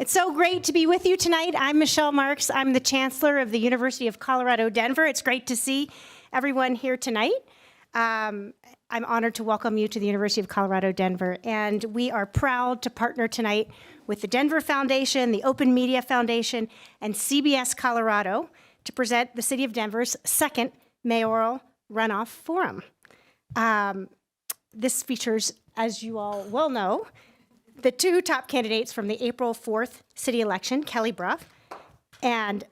It's so great to be with you tonight. I'm Michelle Marks. I'm the Chancellor of the University of Colorado, Denver. It's great to see everyone here tonight. I'm honored to welcome you to the University of Colorado, Denver. And we are proud to partner tonight with the Denver Foundation, the Open Media Foundation, and CBS Colorado to present the City of Denver's second Mayoral Runoff Forum. This features, as you all well know, the two top candidates from the April 4th city election, Kelly Brough, and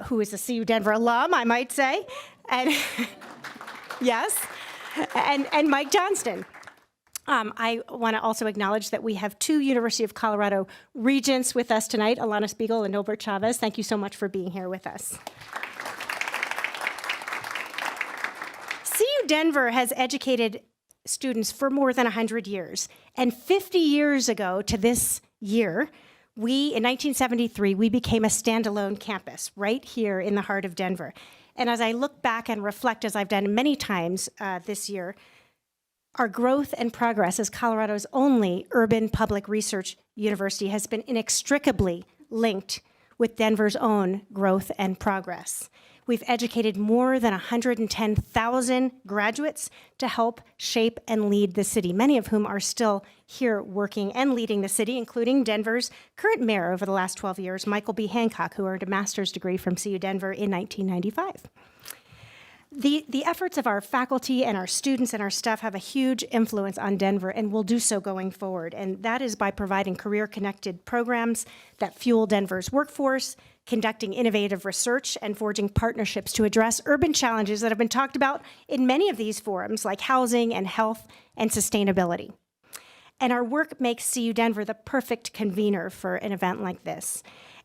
who is a CU Denver alum, I might say, and yes, and Mike Johnston. I want to also acknowledge that we have two University of Colorado regents with us tonight, Alana Spiegel and Norbert Chavez. Thank you so much for being here with us. CU Denver has educated students for more than 100 years. And 50 years ago to this year, in 1973, we became a standalone campus right here in the heart of Denver. And as I look back and reflect, as I've done many times this year, our growth and progress as Colorado's only urban public research university has been inextricably linked with Denver's own growth and progress. We've educated more than 110,000 graduates to help shape and lead the city, many of whom are still here working and leading the city, including Denver's current mayor over the last 12 years, Michael B. Hancock, who earned a master's degree from CU Denver in 1995. The efforts of our faculty and our students and our staff have a huge influence on Denver and will do so going forward. And that is by providing career-connected programs that fuel Denver's workforce, conducting innovative research, and forging partnerships to address urban challenges that have been talked about in many of these forums, like housing and health and sustainability. And our work makes CU Denver the perfect convener for an event like this.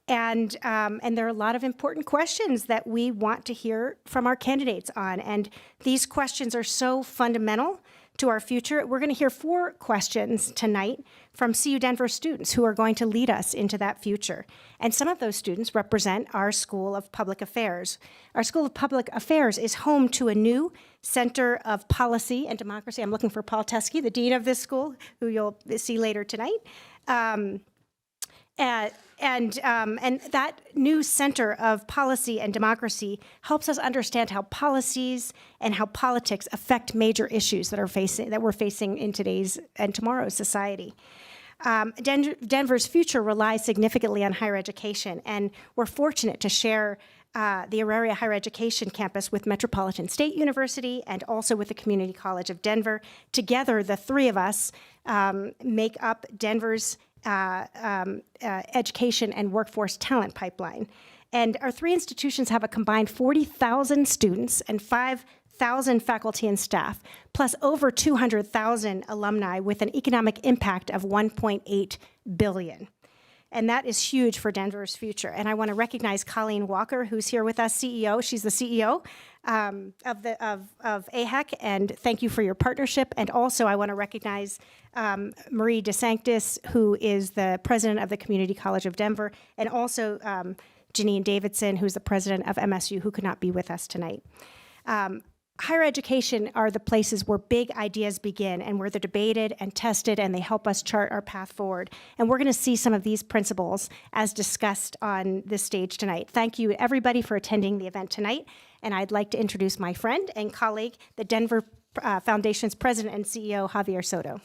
And there are a lot of important questions that we want to hear from our candidates on. And these questions are so fundamental to our future. We're going to hear 4 questions tonight from CU Denver students who are going to lead us into that future. And some of those students represent our School of Public Affairs. Our School of Public Affairs is home to a new Center of Policy and Democracy. I'm looking for Paul Teske, the dean of this school, who you'll see later tonight. And that new Center of Policy and Democracy helps us understand how policies and how politics affect major issues that we're facing in today's and tomorrow's society. Denver's future relies significantly on higher education, and we're fortunate to share the Auraria Higher Education campus with Metropolitan State University and also with the Community College of Denver. Together, the three of us make up Denver's education and workforce talent pipeline. And our 3 institutions have a combined 40,000 students and 5,000 faculty and staff, plus over 200,000 alumni with an economic impact of $1.8 billion. And that is huge for Denver's future. And I want to recognize Colleen Walker, who's here with us, CEO. She's the CEO of AHEC, and thank you for your partnership. And also I want to recognize Marie DeSanctis, who is the president of the Community College of Denver, and also Janine Davidson, who's the president of MSU, who could not be with us tonight. Higher education are the places where big ideas begin and where they're debated and tested, and they help us chart our path forward. And we're going to see some of these principles as discussed on this stage tonight. Thank you, everybody, for attending the event tonight. And I'd like to introduce my friend and colleague, the Denver Foundation's president and CEO, Javier Soto.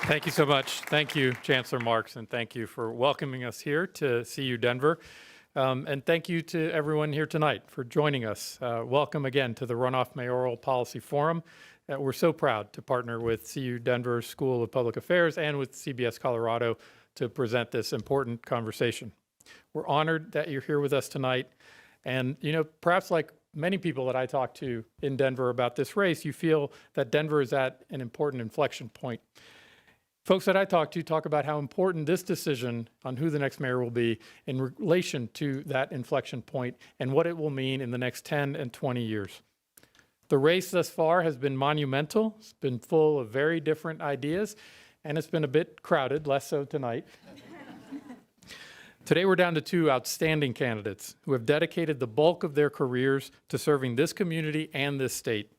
Thank you so much. Thank you, Chancellor Marks, and thank you for welcoming us here to CU Denver. And thank you to everyone here tonight for joining us. Welcome again to the Runoff Mayoral Policy Forum. We're so proud to partner with CU Denver School of Public Affairs and with CBS Colorado to present this important conversation. We're honored that you're here with us tonight. And, you know, perhaps like many people that I talk to in Denver about this race, you feel that Denver is at an important inflection point. Folks that I talk to talk about how important this decision on who the next mayor will be in relation to that inflection point and what it will mean in the next 10 and 20 years. The race thus far has been monumental. It's been full of very different ideas, and it's been a bit crowded, less so tonight. Today we're down to 2 outstanding candidates who have dedicated the bulk of their careers to serving this community and this state.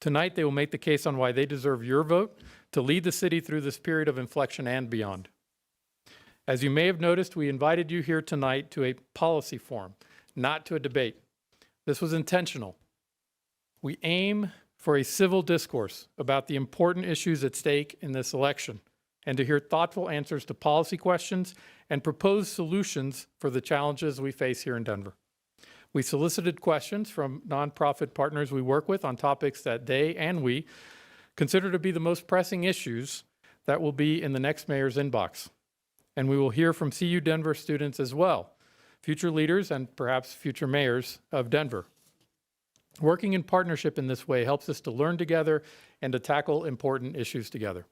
Tonight, they will make the case on why they deserve your vote to lead the city through this period of inflection and beyond. As you may have noticed, we invited you here tonight to a policy forum, not to a debate. This was intentional. We aim for a civil discourse about the important issues at stake in this election and to hear thoughtful answers to policy questions and proposed solutions for the challenges we face here in Denver. We solicited questions from nonprofit partners we work with on topics that they and we consider to be the most pressing issues that will be in the next mayor's inbox. And we will hear from CU Denver students as well, future leaders and perhaps future mayors of Denver. Working in partnership in this way helps us to learn together and to tackle important issues together.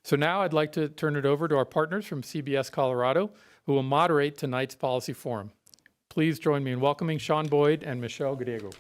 So now I'd like to turn it over to our partners from CBS Colorado, who will moderate tonight's policy forum. Please join me in welcoming Sean Boyd and Michelle Gadiego.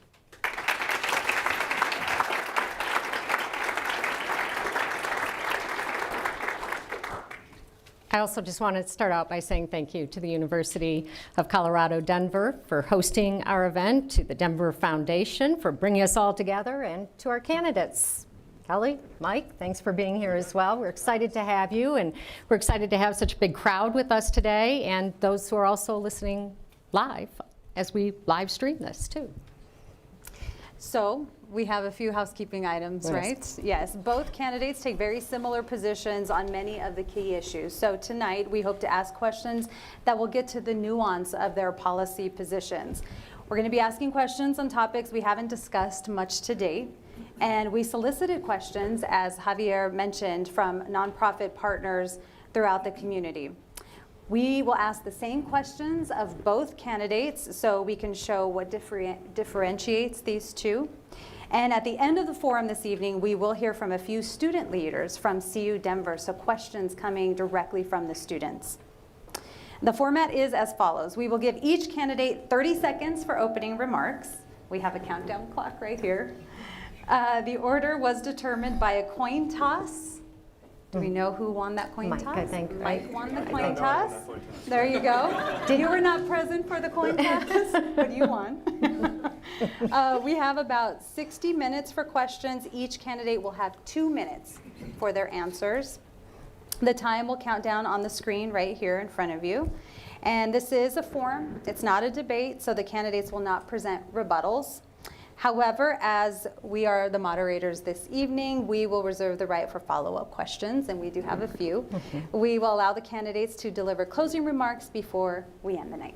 I also just want to start out by saying thank you to the University of Colorado, Denver for hosting our event, to the Denver Foundation for bringing us all together, and to our candidates. Kelly, Mike, thanks for being here as well. We're excited to have you, and we're excited to have such a big crowd with us today, and those who are also listening live as we live stream this too. So we have a few housekeeping items, Yes. right? Yes, both candidates take very similar positions on many of the key issues. So tonight we hope to ask questions that will get to the nuance of their policy positions. We're going to be asking questions on topics we haven't discussed much to date. And we solicited questions, as Javier mentioned, from nonprofit partners throughout the community. We will ask the same questions of both candidates so we can show what differentiates these two. And at the end of the forum this evening, we will hear from a few student leaders from CU Denver, so questions coming directly from the students. The format is as follows. We will give each candidate 30 seconds for opening remarks. We have a countdown clock right here. The order was determined by a coin toss. Do we know who won that coin Mike, toss? I think. Mike won the coin toss. There you go. You were not present for the coin toss, but you won. We have about 60 minutes for questions. Each candidate will have 2 minutes for their answers. The time will count down on the screen right here in front of you. And this is a forum. It's not a debate, so the candidates will not present rebuttals. However, as we are the moderators this evening, we will reserve the right for follow-up questions, and we do have a few. We will allow the candidates to deliver closing remarks before we end the night.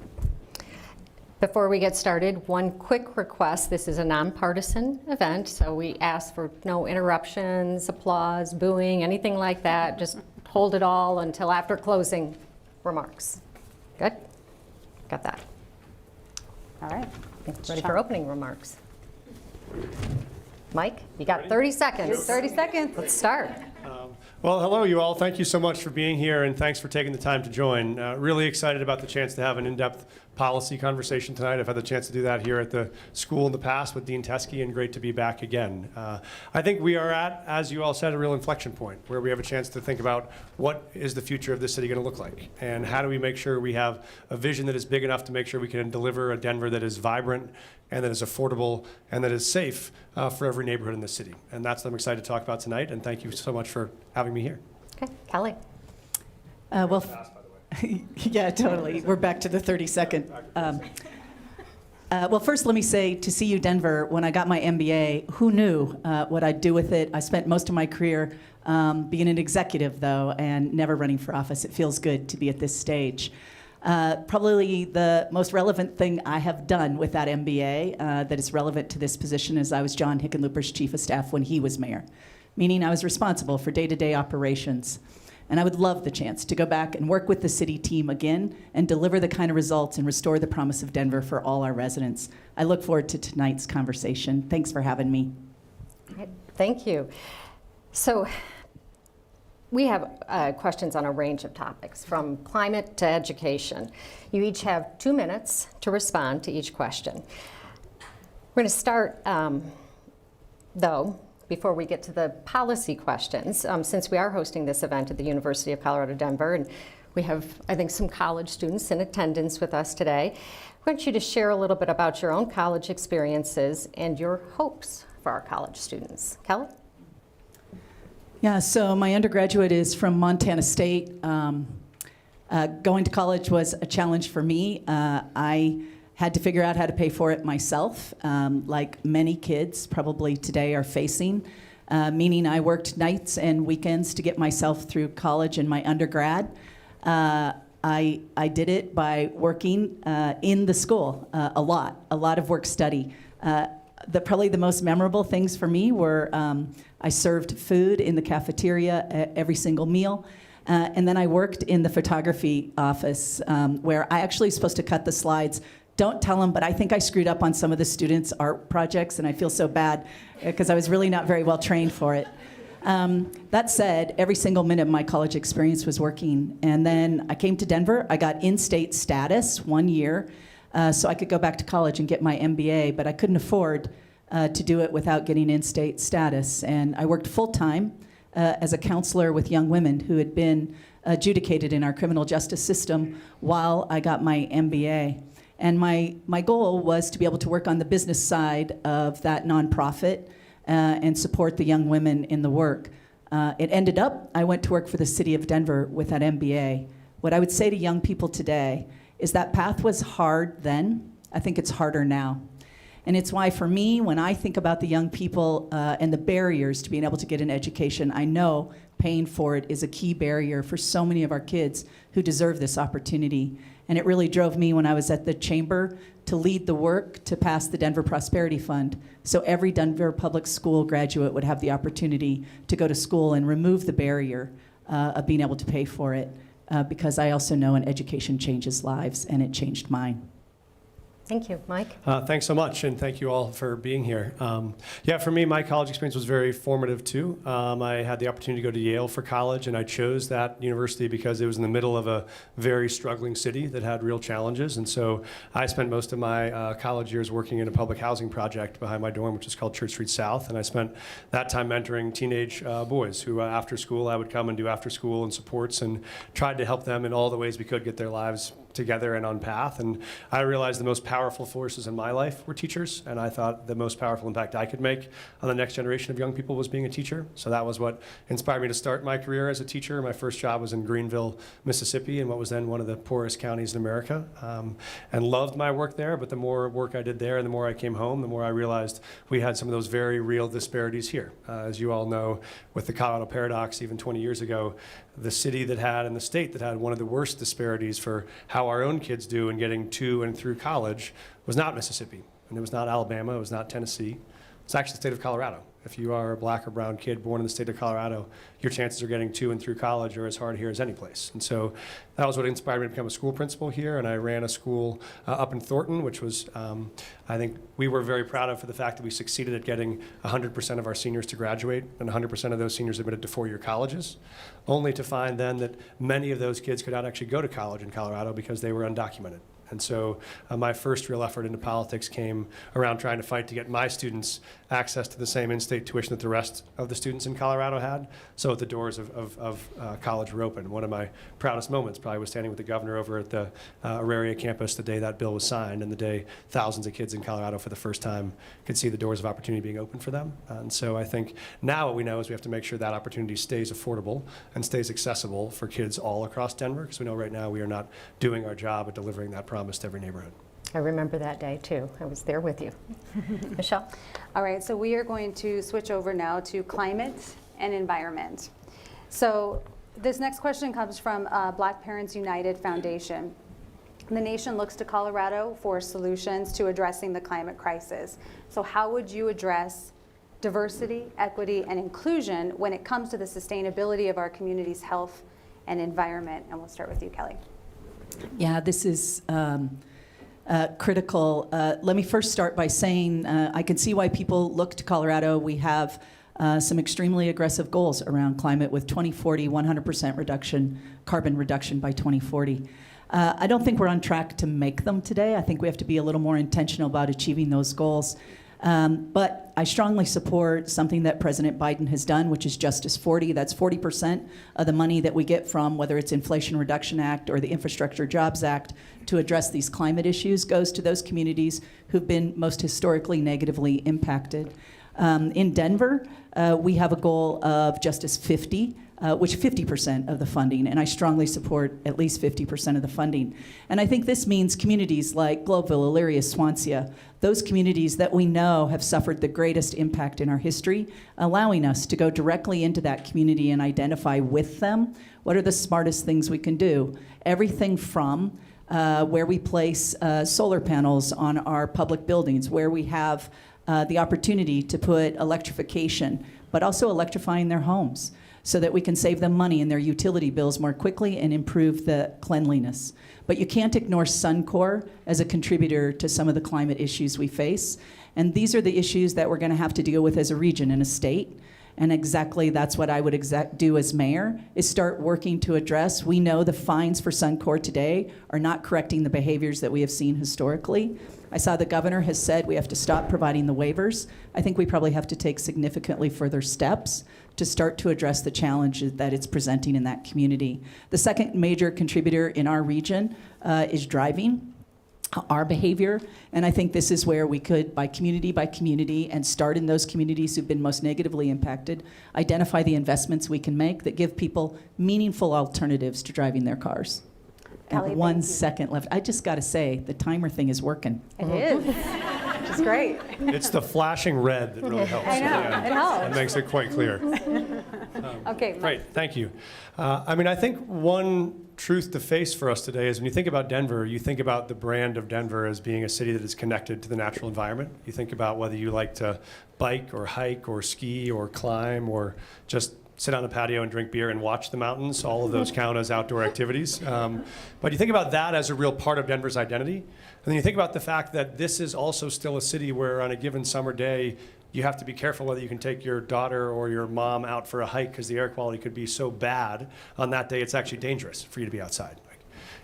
Before we get started, one quick request. This is a nonpartisan event, so we ask for no interruptions, applause, booing, anything like that. Just hold it all until after closing remarks. Good? Got that. All right. Ready for opening remarks? Mike, you got 30 seconds. 30 seconds. Let's start. Well, hello, you all. Thank you so much for being here, and thanks for taking the time to join. Really excited about the chance to have an in-depth policy conversation tonight. I've had the chance to do that here at the school in the past with Dean Teskey, and great to be back again. I think we are at, as you all said, a real inflection point where we have a chance to think about what is the future of this city going to look like, and how do we make sure we have a vision that is big enough to make sure we can deliver a Denver that is vibrant and that is affordable and that is safe for every neighborhood in the city. And that's what I'm excited to talk about tonight, and thank you so much for having me here. Okay, Kelly. Yeah, totally. We're back to the 30-second. Well, first, let me say to CU Denver, when I got my MBA, who knew what I'd do with it? I spent most of my career being an executive, though, and never running for office. It feels good to be at this stage. Probably the most relevant thing I have done with that MBA that is relevant to this position is I was John Hickenlooper's chief of staff when he was mayor, meaning I was responsible for day-to-day operations. And I would love the chance to go back and work with the city team again and deliver the kind of results and restore the promise of Denver for all our residents. I look forward to tonight's conversation. Thanks for having me. Thank you. So we have questions on a range of topics, from climate to education. You each have 2 minutes to respond to each question. We're going to start, though, before we get to the policy questions, since we are hosting this event at the University of Colorado, Denver, and we have, I think, some college students in attendance with us today. I want you to share a little bit about your own college experiences and your hopes for our college students. Kelly? Yeah, so my undergraduate is from Montana State. Going to college was a challenge for me. I had to figure out how to pay for it myself, like many kids probably today are facing, meaning I worked nights and weekends to get myself through college and my undergrad. I did it by working in the school a lot of work study. Probably the most memorable things for me were I served food in the cafeteria every single meal. And then I worked in the photography office where I actually was supposed to cut the slides. Don't tell them, but I think I screwed up on some of the students' art projects, and I feel so bad because I was really not very well trained for it. That said, every single minute of my college experience was working. And then I came to Denver. I got in-state status 1 year so I could go back to college and get my MBA, but I couldn't afford to do it without getting in-state status. And I worked full-time as a counselor with young women who had been adjudicated in our criminal justice system while I got my MBA. And my goal was to be able to work on the business side of that nonprofit and support the young women in the work. It ended up, I went to work for the city of Denver with that MBA. What I would say to young people today is that path was hard then. I think it's harder now. And it's why, for me, when I think about the young people and the barriers to being able to get an education, I know paying for it is a key barrier for so many of our kids who deserve this opportunity. And it really drove me when I was at the chamber to lead the work to pass the Denver Prosperity Fund. So every Denver public school graduate would have the opportunity to go to school and remove the barrier of being able to pay for it, because I also know an education changes lives, and it changed mine. Thank you. Mike? Thanks so much, and thank you all for being here. Yeah, for me, my college experience was very formative, too. I had the opportunity to go to Yale for college, and I chose that university because it was in the middle of a very struggling city that had real challenges. And so I spent most of my college years working in a public housing project behind my dorm, which is called Church Street South. And I spent that time mentoring teenage boys who, after school, I would come and do after school and supports and tried to help them in all the ways we could get their lives together and on path. And I realized the most powerful forces in my life were teachers, and I thought the most powerful impact I could make on the next generation of young people was being a teacher. So that was what inspired me to start my career as a teacher. My first job was in Greenville, Mississippi, in what was then one of the poorest counties in America, and loved my work there. But the more work I did there and the more I came home, the more I realized we had some of those very real disparities here. As you all know, with the Colorado paradox, even 20 years ago, the city that had and the state that had one of the worst disparities for how our own kids do in getting to and through college was not Mississippi, and it was not Alabama, it was not Tennessee. It's actually the state of Colorado. If you are a black or brown kid born in the state of Colorado, your chances of getting to and through college are as hard here as any place. And so that was what inspired me to become a school principal here, and I ran a school up in Thornton, which was, I think we were very proud of for the fact that we succeeded at getting 100% of our seniors to graduate, and 100% of those seniors admitted to four-year colleges, only to find then that many of those kids could not actually go to college in Colorado because they were undocumented. And so my first real effort into politics came around trying to fight to get my students access to the same in-state tuition that the rest of the students in Colorado had, so that the doors of college were open. One of my proudest moments probably was standing with the governor over at the Auraria campus the day that bill was signed, and the day thousands of kids in Colorado for the first time could see the doors of opportunity being open for them. And so I think now what we know is we have to make sure that opportunity stays affordable and stays accessible for kids all across Denver, because we know right now we are not doing our job at delivering that promise to every neighborhood. I remember that day, too. I was there with you. Michelle? All right, so we are going to switch over now to climate and environment. So this next question comes from Black Parents United Foundation. The nation looks to Colorado for solutions to addressing the climate crisis. So how would you address diversity, equity, and inclusion when it comes to the sustainability of our community's health and environment? And we'll start with you, Kelly. Yeah, this is critical. Let me first start by saying I can see why people look to Colorado. We have some extremely aggressive goals around climate with 2040, 100% reduction, carbon reduction by 2040. I don't think we're on track to make them today. I think we have to be a little more intentional about achieving those goals. But I strongly support something that President Biden has done, which is Justice 40. That's 40% of the money that we get from, whether it's Inflation Reduction Act or the Infrastructure Jobs Act, to address these climate issues, goes to those communities who've been most historically negatively impacted. In Denver, we have a goal of just as 50, which 50% of the funding, and I strongly support at least 50% of the funding. And I think this means communities like Globeville, Elyria, Swansea, those communities that we know have suffered the greatest impact in our history, allowing us to go directly into that community and identify with them what are the smartest things we can do. Everything from where we place solar panels on our public buildings, where we have the opportunity to put electrification, but also electrifying their homes so that we can save them money in their utility bills more quickly and improve the cleanliness. But you can't ignore Suncor as a contributor to some of the climate issues we face. And these are the issues that we're going to have to deal with as a region and a state. And exactly that's what I would do as mayor, is start working to address. We know the fines for Suncor today are not correcting the behaviors that we have seen historically. I saw the governor has said we have to stop providing the waivers. I think we probably have to take significantly further steps to start to address the challenges that it's presenting in that community. The second major contributor in our region is driving. Our behavior, and I think this is where we could, by community, and start in those communities who've been most negatively impacted, identify the investments we can make that give people meaningful alternatives to driving their cars. Kelly, And 1 thank you. second left. I just got to say, the timer thing is working. It is, which is great. It's the flashing red that really helps. I know, it helps. That makes it quite clear. Okay, Mike. Great, thank you. I think one truth to face for us today is when you think about Denver, you think about the brand of Denver as being a city that is connected to the natural environment. You think about whether you like to bike or hike or ski or climb or just sit on a patio and drink beer and watch the mountains. All of those count as outdoor activities. But you think about that as a real part of Denver's identity. And then you think about the fact that this is also still a city where on a given summer day, you have to be careful whether you can take your daughter or your mom out for a hike because the air quality could be so bad on that day, it's actually dangerous for you to be outside.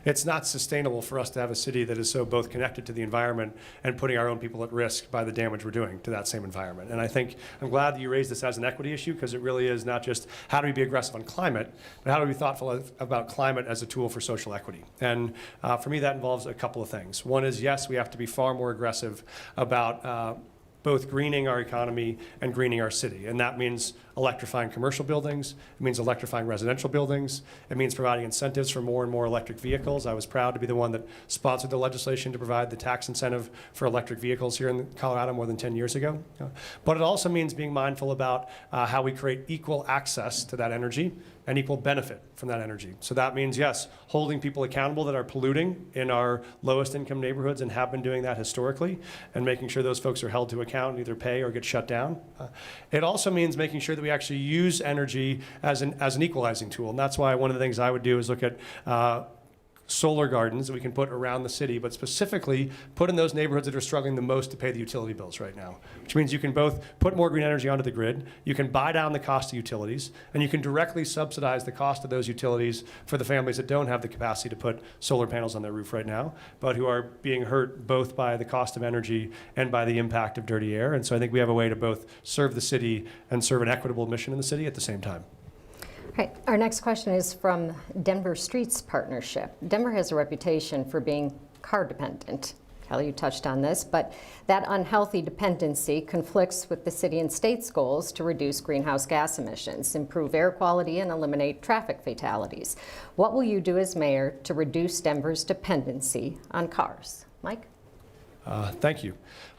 It's not sustainable for us to have a city that is so both connected to the environment and putting our own people at risk by the damage we're doing to that same environment. And I think I'm glad that you raised this as an equity issue because it really is not just how do we be aggressive on climate, but how do we be thoughtful about climate as a tool for social equity. And for me, that involves a couple of things. One is, yes, we have to be far more aggressive about both greening our economy and greening our city. And that means electrifying commercial buildings. It means electrifying residential buildings. It means providing incentives for more and more electric vehicles. I was proud to be the one that sponsored the legislation to provide the tax incentive for electric vehicles here in Colorado more than 10 years ago. But it also means being mindful about how we create equal access to that energy and equal benefit from that energy. So that means, yes, holding people accountable that are polluting in our lowest income neighborhoods and have been doing that historically, and making sure those folks are held to account and either pay or get shut down. It also means making sure that we actually use energy as an equalizing tool. And that's why one of the things I would do is look at solar gardens that we can put around the city, but specifically put in those neighborhoods that are struggling the most to pay the utility bills right now, which means you can both put more green energy onto the grid, you can buy down the cost of utilities, and you can directly subsidize the cost of those utilities for the families that don't have the capacity to put solar panels on their roof right now, but who are being hurt both by the cost of energy and by the impact of dirty air. And so I think we have a way to both serve the city and serve an equitable mission in the city at the same time. Right. Our next question is from Denver Streets Partnership. Denver has a reputation for being car dependent. Kelly, you touched on this, but that unhealthy dependency conflicts with the city and state's goals to reduce greenhouse gas emissions, improve air quality, and eliminate traffic fatalities. What will you do as mayor to reduce Denver's dependency on cars? Mike? Thank you.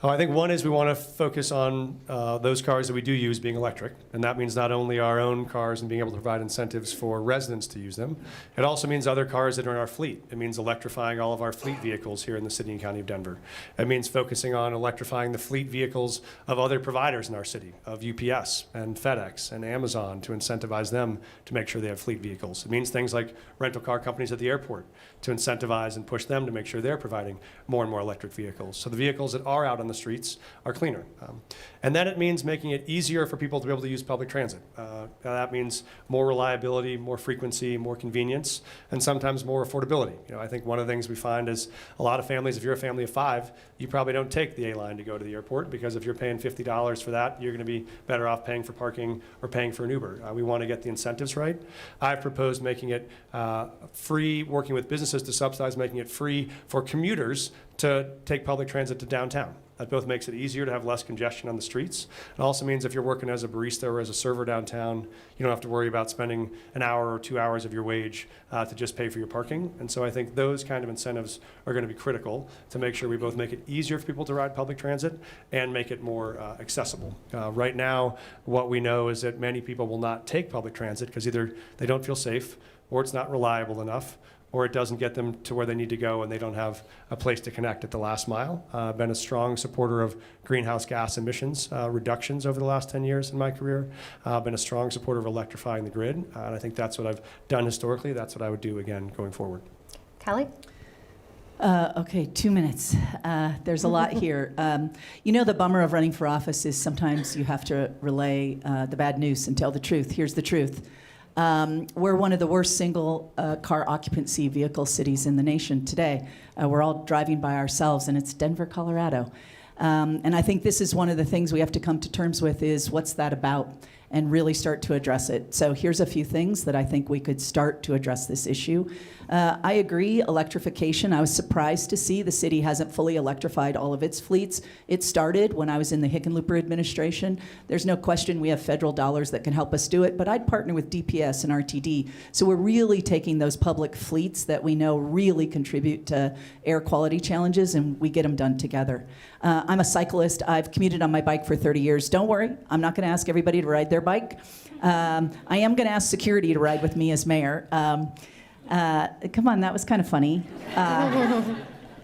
I think one is we want to focus on those cars that we do use being electric, and that means not only our own cars and being able to provide incentives for residents to use them, it also means other cars that are in our fleet. It means electrifying all of our fleet vehicles here in the city and county of Denver. It means focusing on electrifying the fleet vehicles of other providers in our city, of UPS and FedEx and Amazon, to incentivize them to make sure they have fleet vehicles. It means things like rental car companies at the airport to incentivize and push them to make sure they're providing more and more electric vehicles. So the vehicles that are out on the streets are cleaner. And then it means making it easier for people to be able to use public transit. That means more reliability, more frequency, more convenience, and sometimes more affordability. I think one of the things we find is a lot of families, if you're a family of 5, you probably don't take the A line to go to the airport, because if you're paying $50 for that, you're going to be better off paying for parking or paying for an Uber. We want to get the incentives right. I've proposed making it free, working with businesses to subsidize making it free for commuters to take public transit to downtown. That both makes it easier to have less congestion on the streets. It also means if you're working as a barista or as a server downtown, you don't have to worry about spending an hour or 2 hours of your wage to just pay for your parking. And so I think those kind of incentives are going to be critical to make sure we both make it easier for people to ride public transit and make it more accessible. Right now, what we know is that many people will not take public transit because either they don't feel safe or it's not reliable enough, or it doesn't get them to where they need to go and they don't have a place to connect at the last mile. I've been a strong supporter of greenhouse gas emissions reductions over the last 10 years in my career. I've been a strong supporter of electrifying the grid, and I think that's what I've done historically. That's what I would do again going forward. Kelly? Okay, 2 minutes. There's a lot here. The bummer of running for office is sometimes you have to relay the bad news and tell the truth. Here's the truth. We're one of the worst single car occupancy vehicle cities in the nation today. We're all driving by ourselves, and it's Denver, Colorado. And I think this is one of the things we have to come to terms with is what's that about, and really start to address it. So here's a few things that I think we could start to address this issue. I agree, electrification. I was surprised to see the city hasn't fully electrified all of its fleets. It started when I was in the Hickenlooper administration. There's no question we have federal dollars that can help us do it, but I'd partner with DPS and RTD. So we're really taking those public fleets that we know really contribute to air quality challenges, and we get them done together. I'm a cyclist. I've commuted on my bike for 30 years. Don't worry, I'm not going to ask everybody to ride their bike. I am going to ask security to ride with me as mayor. Come on, that was kind of funny.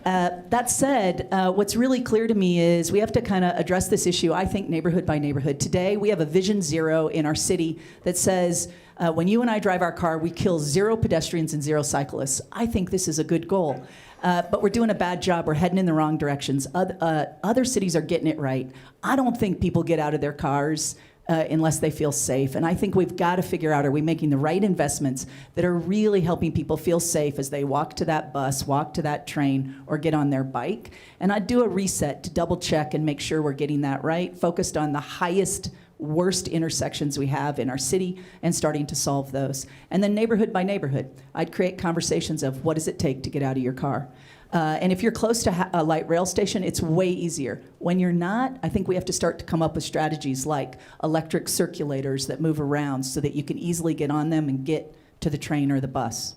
That said, what's really clear to me is we have to kind of address this issue, I think, neighborhood by neighborhood. Today, we have a Vision Zero in our city that says, when you and I drive our car, we kill 0 pedestrians and 0 cyclists. I think this is a good goal. But we're doing a bad job. We're heading in the wrong directions. Other cities are getting it right. I don't think people get out of their cars unless they feel safe. And I think we've got to figure out, are we making the right investments that are really helping people feel safe as they walk to that bus, walk to that train, or get on their bike? And I'd do a reset to double check and make sure we're getting that right, focused on the highest, worst intersections we have in our city and starting to solve those. And then neighborhood by neighborhood, I'd create conversations of what does it take to get out of your car? And if you're close to a light rail station, it's way easier. When you're not, I think we have to start to come up with strategies like electric circulators that move around so that you can easily get on them and get to the train or the bus.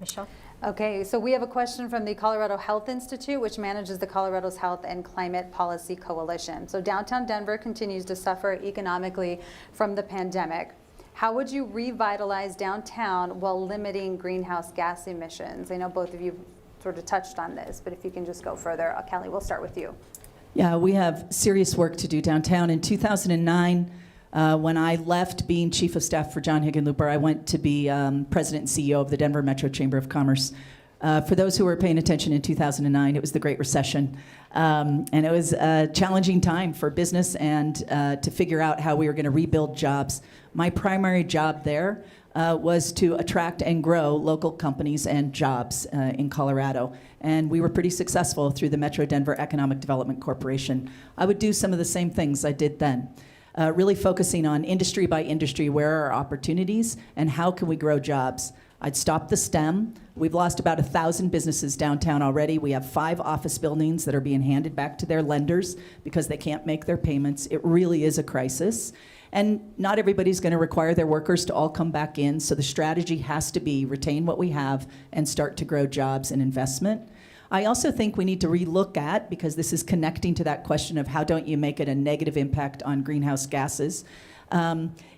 Michelle? Okay, so we have a question from the Colorado Health Institute, which manages the Colorado's Health and Climate Policy Coalition. So downtown Denver continues to suffer economically from the pandemic. How would you revitalize downtown while limiting greenhouse gas emissions? I know both of you sort of touched on this, but if you can just go further. Kelly, we'll start with you. Yeah, we have serious work to do downtown. In 2009, when I left being chief of staff for John Hickenlooper, I went to be president and CEO of the Denver Metro Chamber of Commerce. For those who were paying attention in 2009, it was the Great Recession. And it was a challenging time for business and to figure out how we were going to rebuild jobs. My primary job there was to attract and grow local companies and jobs in Colorado. And we were pretty successful through the Metro Denver Economic Development Corporation. I would do some of the same things I did then. Really focusing on industry by industry, where are our opportunities and how can we grow jobs? I'd stop the STEM. We've lost about 1,000 businesses downtown already. We have 5 office buildings that are being handed back to their lenders because they can't make their payments. It really is a crisis. And not everybody's going to require their workers to all come back in, so the strategy has to be retain what we have and start to grow jobs and investment. I also think we need to relook at, because this is connecting to that question of how don't you make it a negative impact on greenhouse gases,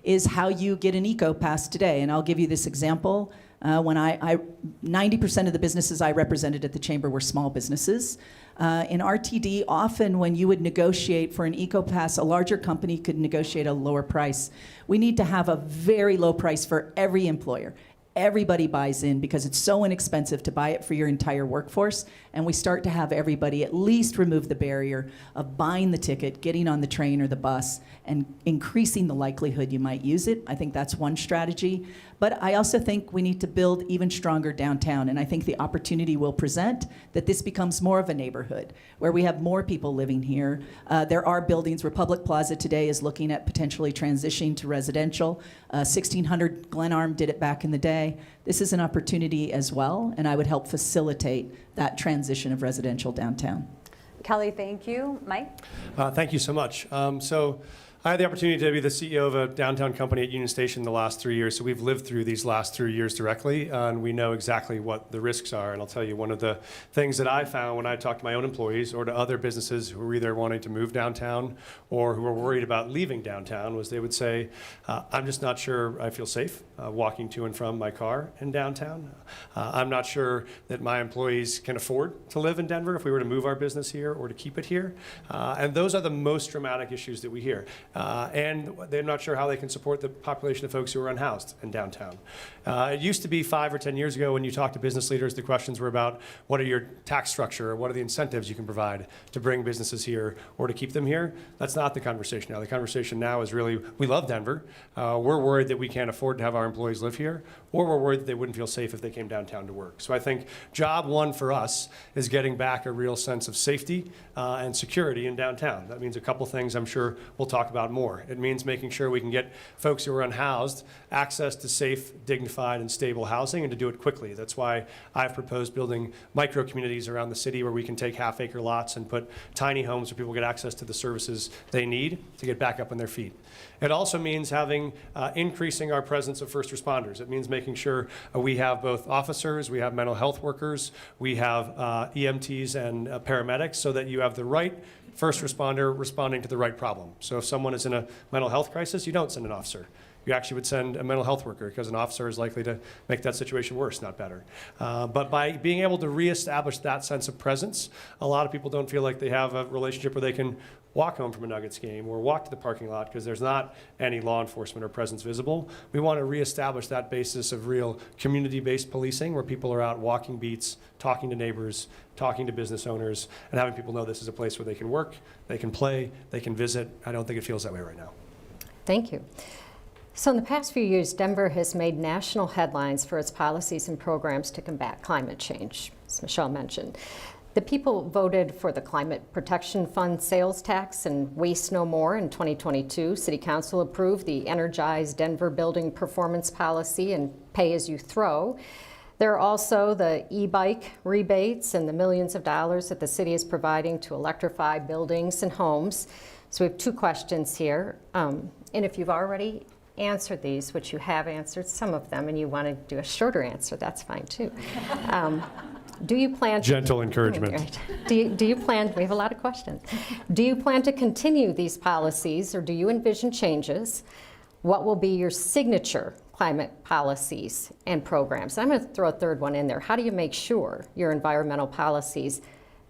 is how you get an eco-pass today. And I'll give you this example. When 90% of the businesses I represented at the chamber were small businesses. In RTD, often when you would negotiate for an eco-pass, a larger company could negotiate a lower price. We need to have a very low price for every employer. Everybody buys in because it's so inexpensive to buy it for your entire workforce, and we start to have everybody at least remove the barrier of buying the ticket, getting on the train or the bus, and increasing the likelihood you might use it. I think that's one strategy. But I also think we need to build even stronger downtown, and I think the opportunity will present that this becomes more of a neighborhood where we have more people living here. There are buildings. Republic Plaza today is looking at potentially transitioning to residential. 1600 Glenarm did it back in the day. This is an opportunity as well, and I would help facilitate that transition of residential downtown. Kelly, thank you. Mike? Thank you so much. So I had the opportunity to be the CEO of a downtown company at Union Station the last 3 years. So we've lived through these last 3 years directly, and we know exactly what the risks are. And I'll tell you, one of the things that I found when I talked to my own employees or to other businesses who were either wanting to move downtown or who were worried about leaving downtown was they would say, I'm just not sure I feel safe walking to and from my car in downtown. I'm not sure that my employees can afford to live in Denver if we were to move our business here or to keep it here. And those are the most dramatic issues that we hear. And they're not sure how they can support the population of folks who are unhoused in downtown. It used to be 5 or 10 years ago when you talked to business leaders, the questions were about what are your tax structure, or what are the incentives you can provide to bring businesses here or to keep them here. That's not the conversation now. The conversation now is really, we love Denver. We're worried that we can't afford to have our employees live here, or we're worried that they wouldn't feel safe if they came downtown to work. So I think job one for us is getting back a real sense of safety and security in downtown. That means a couple things I'm sure we'll talk about more. It means making sure we can get folks who are unhoused access to safe, dignified, and stable housing, and to do it quickly. That's why I've proposed building micro communities around the city where we can take half-acre lots and put tiny homes where people get access to the services they need to get back up on their feet. It also means increasing our presence of first responders. It means making sure we have both officers, we have mental health workers, we have EMTs and paramedics, so that you have the right first responder responding to the right problem. So if someone is in a mental health crisis, you don't send an officer. You actually would send a mental health worker, because an officer is likely to make that situation worse, not better. But by being able to reestablish that sense of presence, a lot of people don't feel like they have a relationship where they can walk home from a Nuggets game or walk to the parking lot because there's not any law enforcement or presence visible. We want to reestablish that basis of real community-based policing, where people are out walking beats, talking to neighbors, talking to business owners, and having people know this is a place where they can work, they can play, they can visit. I don't think it feels that way right now. Thank you. So in the past few years, Denver has made national headlines for its policies and programs to combat climate change, as Michelle mentioned. The people voted for the Climate Protection Fund sales tax and Waste No More in 2022. City Council approved the Energize Denver Building Performance Policy and Pay As You Throw. There are also the e-bike rebates and the millions of dollars that the city is providing to electrify buildings and homes. So we have two questions here. And if you've already answered these, which you have answered some of them, and you want to do a shorter answer, that's fine too. Do you plan to... Gentle encouragement. Right. Do you plan, we have a lot of questions. Do you plan to continue these policies, or do you envision changes? What will be your signature climate policies and programs? I'm going to throw a third one in there. How do you make sure your environmental policies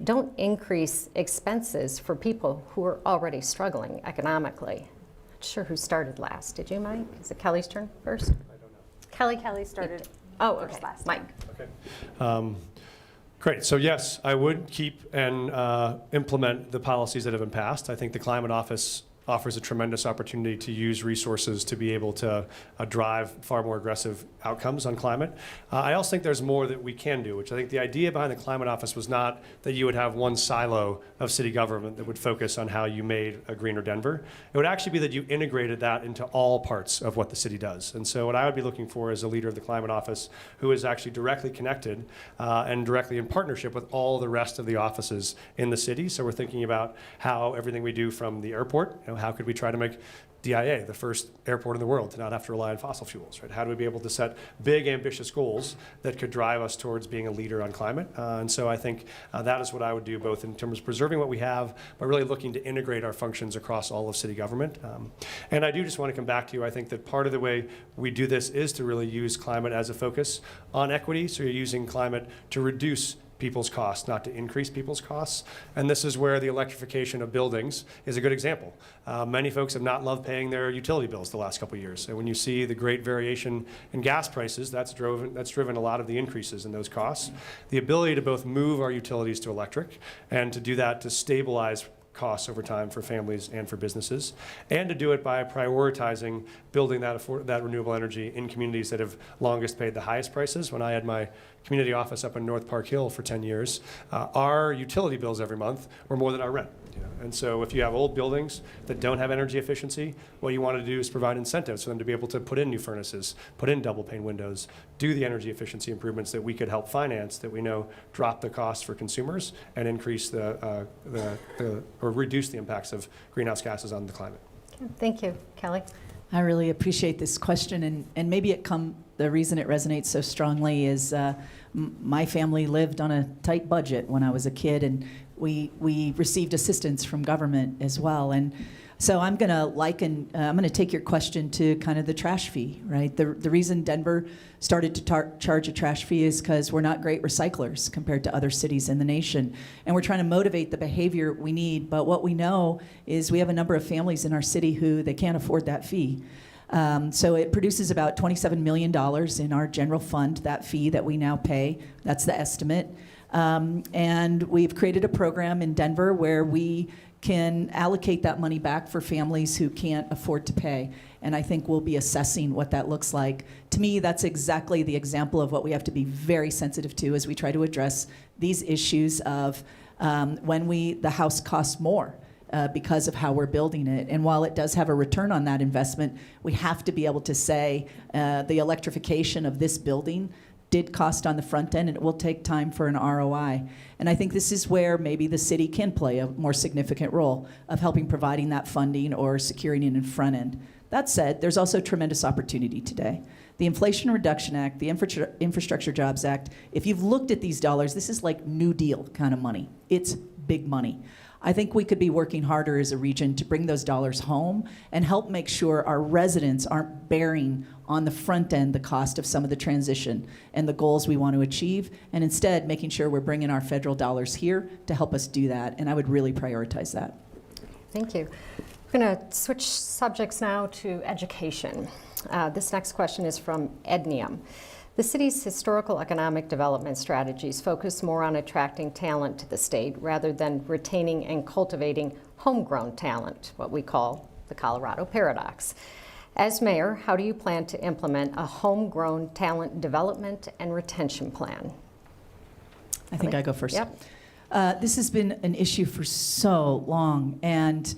don't increase expenses for people who are already struggling economically? Not sure who started last. Did you, Mike? Is it Kelly's turn first? I don't know. Kelly started Oh, first okay. last Mike. Okay. Great. So yes, I would keep and implement the policies that have been passed. I think the Climate Office offers a tremendous opportunity to use resources to be able to drive far more aggressive outcomes on climate. I also think there's more that we can do, which I think the idea behind the Climate Office was not that you would have one silo of city government that would focus on how you made a greener Denver. It would actually be that you integrated that into all parts of what the city does. And so what I would be looking for as a leader of the Climate Office, who is actually directly connected and directly in partnership with all the rest of the offices in the city. So we're thinking about how everything we do from the airport, how could we try to make DIA the first airport in the world to not have to rely on fossil fuels, right? How do we be able to set big, ambitious goals that could drive us towards being a leader on climate? And so I think that is what I would do, both in terms of preserving what we have, but really looking to integrate our functions across all of city government. And I do just want to come back to you. I think that part of the way we do this is to really use climate as a focus on equity. So you're using climate to reduce people's costs, not to increase people's costs. And this is where the electrification of buildings is a good example. Many folks have not loved paying their utility bills the last couple of years. And when you see the great variation in gas prices, that's driven a lot of the increases in those costs. The ability to both move our utilities to electric and to do that to stabilize costs over time for families and for businesses, and to do it by prioritizing building that renewable energy in communities that have longest paid the highest prices. When I had my community office up in North Park Hill for 10 years, our utility bills every month were more than our rent. And so if you have old buildings that don't have energy efficiency, what you want to do is provide incentives for them to be able to put in new furnaces, put in double pane windows, do the energy efficiency improvements that we could help finance that we know drop the cost for consumers and increase or reduce the impacts of greenhouse gases on the climate. Thank you. Kelly? I really appreciate this question, and maybe the reason it resonates so strongly is my family lived on a tight budget when I was a kid, and we received assistance from government as well. And so I'm going to take your question to kind of the trash fee, right? The reason Denver started to charge a trash fee is because we're not great recyclers compared to other cities in the nation. And we're trying to motivate the behavior we need. But what we know is we have a number of families in our city who they can't afford that fee. So it produces about $27 million in our general fund, that fee that we now pay. That's the estimate. And we've created a program in Denver where we can allocate that money back for families who can't afford to pay. And I think we'll be assessing what that looks like. To me, that's exactly the example of what we have to be very sensitive to as we try to address these issues of when the house costs more because of how we're building it. And while it does have a return on that investment, we have to be able to say the electrification of this building did cost on the front end, and it will take time for an ROI. And I think this is where maybe the city can play a more significant role of helping providing that funding or securing it in front end. That said, there's also tremendous opportunity today. The Inflation Reduction Act, the Infrastructure Jobs Act, if you've looked at these dollars, this is like New Deal kind of money. It's big money. I think we could be working harder as a region to bring those dollars home and help make sure our residents aren't bearing on the front end the cost of some of the transition and the goals we want to achieve, and instead making sure we're bringing our federal dollars here to help us do that. And I would really prioritize that. Thank you. We're going to switch subjects now to education. This next question is from Ednium. The city's historical economic development strategies focus more on attracting talent to the state rather than retaining and cultivating homegrown talent, what we call the Colorado paradox. As mayor, how do you plan to implement a homegrown talent development and retention plan? I think I go first. Yep. This has been an issue for so long, and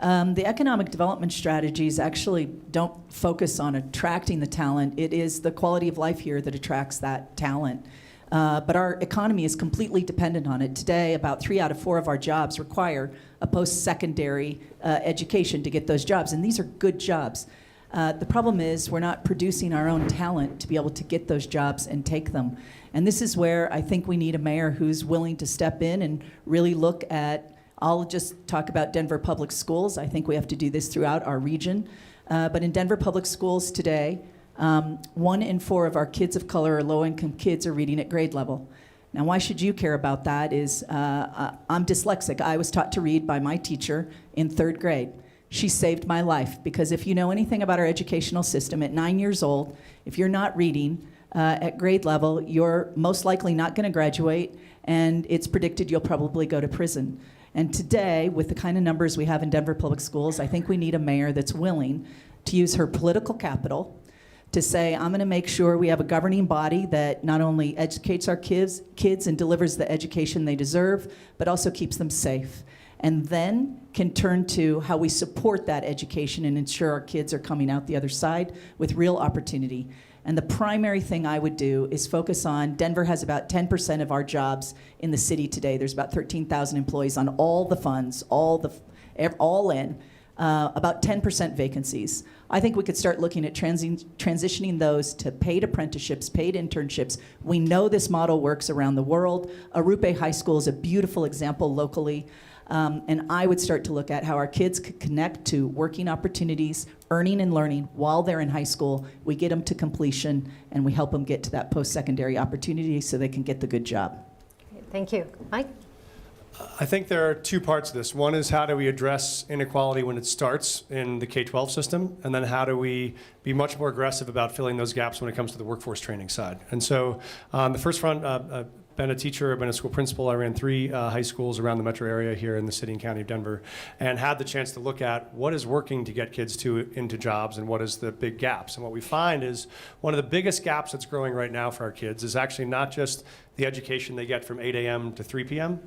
the economic development strategies actually don't focus on attracting the talent. It is the quality of life here that attracts that talent. But our economy is completely dependent on it. Today, about 3 out of 4 of our jobs require a post-secondary education to get those jobs, and these are good jobs. The problem is we're not producing our own talent to be able to get those jobs and take them. And this is where I think we need a mayor who's willing to step in and really look at, I'll just talk about Denver Public Schools. I think we have to do this throughout our region. But in Denver Public Schools today, 1 in 4 of our kids of color or low-income kids are reading at grade level. Now, why should you care about that is I'm dyslexic. I was taught to read by my teacher in 3rd grade. She saved my life, because if you know anything about our educational system, at 9 years old, if you're not reading at grade level, you're most likely not going to graduate, and it's predicted you'll probably go to prison. And today, with the kind of numbers we have in Denver Public Schools, I think we need a mayor that's willing to use her political capital to say, I'm going to make sure we have a governing body that not only educates our kids and delivers the education they deserve, but also keeps them safe. And then can turn to how we support that education and ensure our kids are coming out the other side with real opportunity. And the primary thing I would do is focus on, Denver has about 10% of our jobs in the city today. There's about 13,000 employees on all the funds, all in, about 10% vacancies. I think we could start looking at transitioning those to paid apprenticeships, paid internships. We know this model works around the world. Arupe High School is a beautiful example locally. And I would start to look at how our kids could connect to working opportunities, earning and learning while they're in high school. We get them to completion, and we help them get to that post-secondary opportunity so they can get the good job. Thank you. Mike? I think there are 2 parts to this. One is how do we address inequality when it starts in the K-12 system, and then how do we be much more aggressive about filling those gaps when it comes to the workforce training side. And so on the first front, been a teacher, I've been a school principal. I ran 3 high schools around the metro area here in the city and county of Denver, and had the chance to look at what is working to get kids into jobs and what is the big gaps. And what we find is one of the biggest gaps that's growing right now for our kids is actually not just the education they get from 8 a.m. to 3 p.m.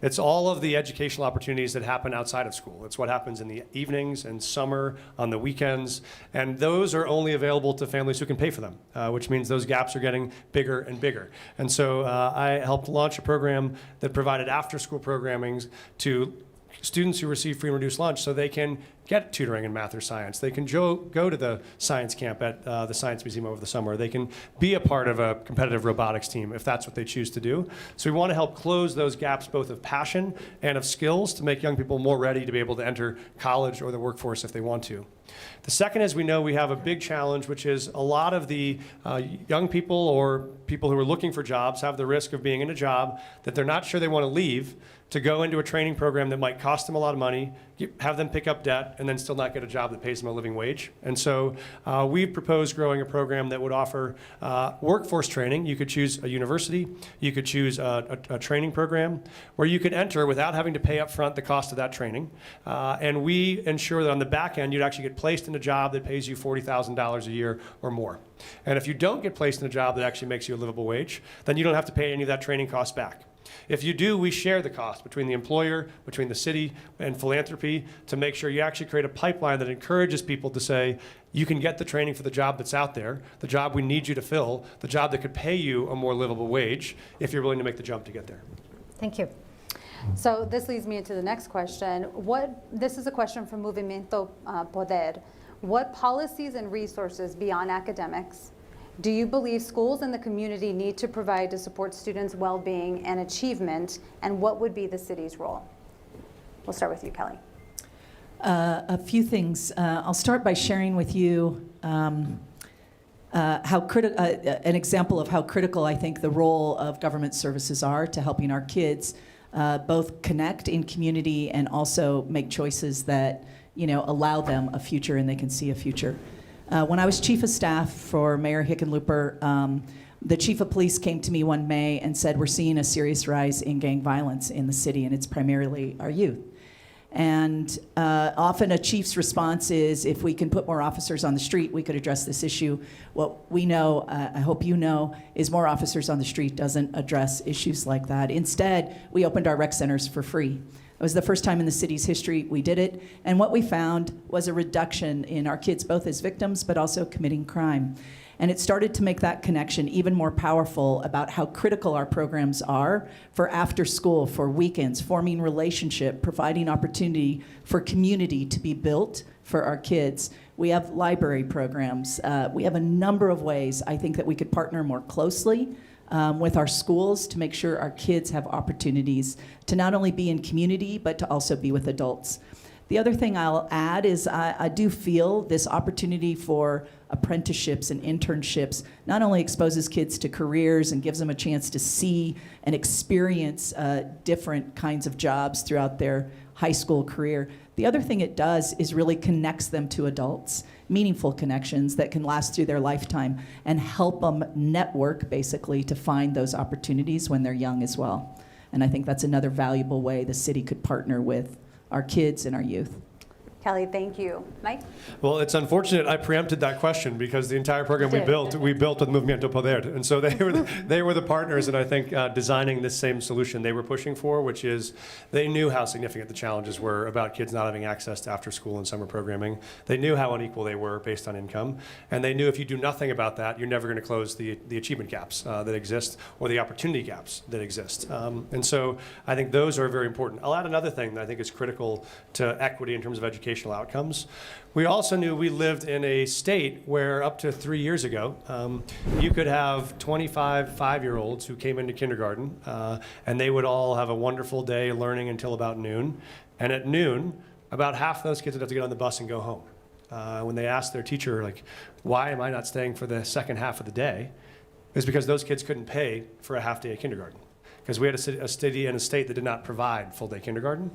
It's all of the educational opportunities that happen outside of school. It's what happens in the evenings and summer, on the weekends, and those are only available to families who can pay for them, which means those gaps are getting bigger and bigger. And so I helped launch a program that provided after-school programming to students who receive free and reduced lunch so they can get tutoring in math or science. They can go to the science camp at the Science Museum over the summer. They can be a part of a competitive robotics team if that's what they choose to do. So we want to help close those gaps both of passion and of skills to make young people more ready to be able to enter college or the workforce if they want to. The second is we know we have a big challenge, which is a lot of the young people or people who are looking for jobs have the risk of being in a job that they're not sure they want to leave, to go into a training program that might cost them a lot of money, have them pick up debt, and then still not get a job that pays them a living wage. And so we've proposed growing a program that would offer workforce training. You could choose a university, you could choose a training program where you could enter without having to pay up front the cost of that training. And we ensure that on the back end, you'd actually get placed in a job that pays you $40,000 a year or more. And if you don't get placed in a job that actually makes you a livable wage, then you don't have to pay any of that training cost back. If you do, we share the cost between the employer, between the city, and philanthropy to make sure you actually create a pipeline that encourages people to say, you can get the training for the job that's out there, the job we need you to fill, the job that could pay you a more livable wage if you're willing to make the jump to get there. Thank you. So this leads me into the next question. This is a question from Movimiento Poder. What policies and resources beyond academics do you believe schools and the community need to provide to support students' well-being and achievement, and what would be the city's role? We'll start with you, Kelly. A few things. I'll start by sharing with you an example of how critical I think the role of government services are to helping our kids both connect in community and also make choices that allow them a future and they can see a future. When I was chief of staff for Mayor Hickenlooper, the chief of police came to me one May and said, we're seeing a serious rise in gang violence in the city, and it's primarily our youth. And often a chief's response is, if we can put more officers on the street, we could address this issue. What we know, I hope you know, is more officers on the street doesn't address issues like that. Instead, we opened our rec centers for free. It was the first time in the city's history we did it, and what we found was a reduction in our kids, both as victims but also committing crime. And it started to make that connection even more powerful about how critical our programs are for after school, for weekends, forming relationship, providing opportunity for community to be built for our kids. We have library programs. We have a number of ways I think that we could partner more closely with our schools to make sure our kids have opportunities to not only be in community, but to also be with adults. The other thing I'll add is I do feel this opportunity for apprenticeships and internships not only exposes kids to careers and gives them a chance to see and experience different kinds of jobs throughout their high school career. The other thing it does is really connects them to adults, meaningful connections that can last through their lifetime and help them network basically to find those opportunities when they're young as well. And I think that's another valuable way the city could partner with our kids and our youth. Kelly, thank you. Mike? Well, it's unfortunate I preempted that question because the entire program we built with Movimiento Poder. And so they were the partners and I think designing this same solution they were pushing for, which is they knew how significant the challenges were about kids not having access to after school and summer programming. They knew how unequal they were based on income. And they knew if you do nothing about that, you're never going to close the achievement gaps that exist or the opportunity gaps that exist. And so I think those are very important. I'll add another thing that I think is critical to equity in terms of educational outcomes. We also knew we lived in a state where up to 3 years ago, you could have 25 5-year-olds who came into kindergarten and they would all have a wonderful day learning until about noon. And at noon, about half of those kids would have to get on the bus and go home. When they asked their teacher, like, why am I not staying for the second half of the day? It's because those kids couldn't pay for a half day of kindergarten. Because we had a city and a state that did not provide full-day kindergarten.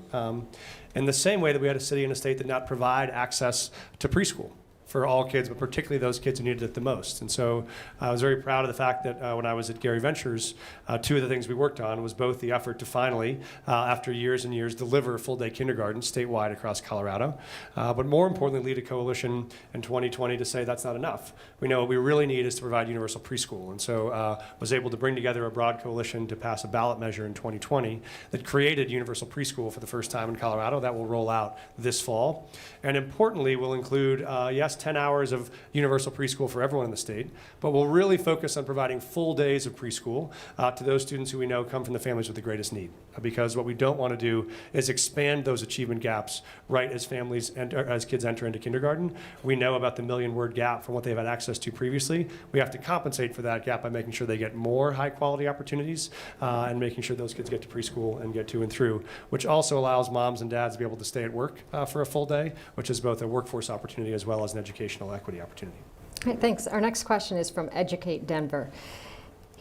In the same way that we had a city and a state that did not provide access to preschool for all kids, but particularly those kids who needed it the most. And so I was very proud of the fact that when I was at Gary Ventures, two of the things we worked on was both the effort to finally, after years and years, deliver full-day kindergarten statewide across Colorado, but more importantly, lead a coalition in 2020 to say that's not enough. We know what we really need is to provide universal preschool. And so was able to bring together a broad coalition to pass a ballot measure in 2020 that created universal preschool for the first time in Colorado. That will roll out this fall. And importantly, will include, yes, 10 hours of universal preschool for everyone in the state, but we'll really focus on providing full days of preschool to those students who we know come from the families with the greatest need. Because what we don't want to do is expand those achievement gaps right as as kids enter into kindergarten. We know about the million-word gap from what they've had access to previously. We have to compensate for that gap by making sure they get more high-quality opportunities and making sure those kids get to preschool and get to and through, which also allows moms and dads to be able to stay at work for a full day, which is both a workforce opportunity as well as an educational equity opportunity. Great, thanks. Our next question is from Educate Denver.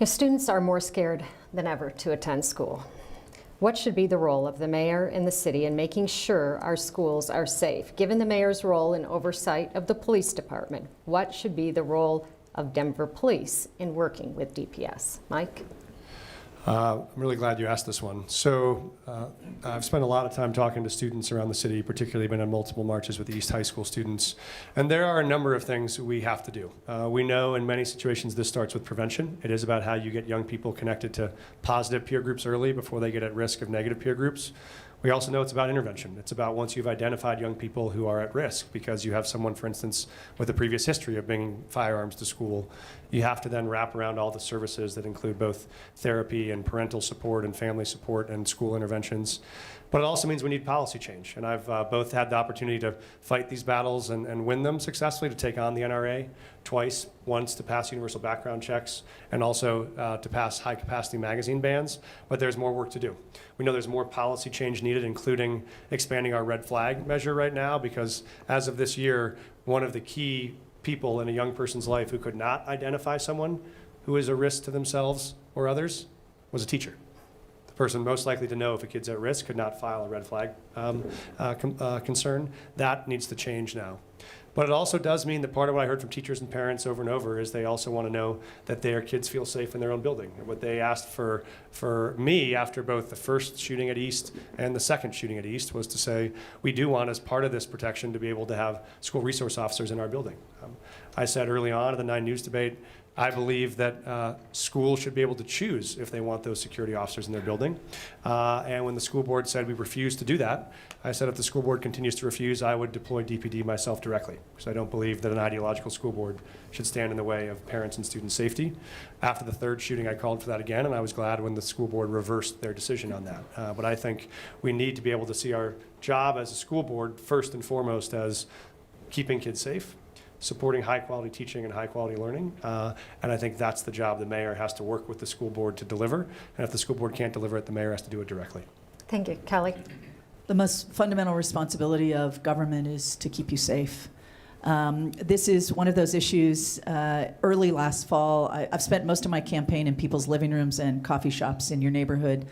Students are more scared than ever to attend school. What should be the role of the mayor and the city in making sure our schools are safe? Given the mayor's role in oversight of the police department, what should be the role of Denver Police in working with DPS? Mike? I'm really glad you asked this one. So I've spent a lot of time talking to students around the city, particularly been on multiple marches with East High School students. And there are a number of things we have to do. We know in many situations this starts with prevention. It is about how you get young people connected to positive peer groups early before they get at risk of negative peer groups. We also know it's about intervention. It's about once you've identified young people who are at risk because you have someone, for instance, with a previous history of bringing firearms to school, you have to then wrap around all the services that include both therapy and parental support and family support and school interventions. But it also means we need policy change. And I've both had the opportunity to fight these battles and win them successfully, to take on the NRA twice, once to pass universal background checks and also to pass high-capacity magazine bans. But there's more work to do. We know there's more policy change needed, including expanding our red flag measure right now, because as of this year, one of the key people in a young person's life who could not identify someone who is a risk to themselves or others was a teacher. The person most likely to know if a kid's at risk could not file a red flag concern. That needs to change now. But it also does mean that part of what I heard from teachers and parents over and over is they also want to know that their kids feel safe in their own building. And what they asked for me after both the first shooting at East and the second shooting at East was to say, we do want, as part of this protection, to be able to have school resource officers in our building. I said early on in the 9 News debate, I believe that schools should be able to choose if they want those security officers in their building. And when the school board said we refuse to do that, I said if the school board continues to refuse, I would deploy DPD myself directly, because I don't believe that an ideological school board should stand in the way of parents and student safety. After the third shooting, I called for that again, and I was glad when the school board reversed their decision on that. But I think we need to be able to see our job as a school board first and foremost as keeping kids safe, supporting high-quality teaching and high-quality learning. And I think that's the job the mayor has to work with the school board to deliver. And if the school board can't deliver it, the mayor has to do it directly. Thank you. Kelly? The most fundamental responsibility of government is to keep you safe. This is one of those issues. Early last fall, I've spent most of my campaign in people's living rooms and coffee shops in your neighborhood.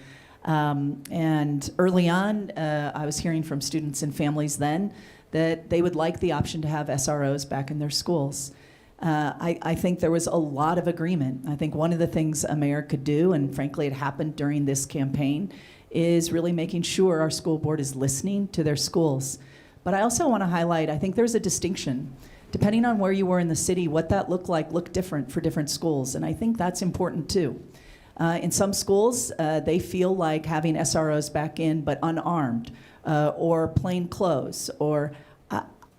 And early on, I was hearing from students and families then that they would like the option to have SROs back in their schools. I think there was a lot of agreement. I think one of the things a mayor could do, and frankly it happened during this campaign, is really making sure our school board is listening to their schools. But I also want to highlight, I think there's a distinction. Depending on where you were in the city, what that looked different for different schools, and I think that's important too. In some schools, they feel like having SROs back in but unarmed, or plain clothes, or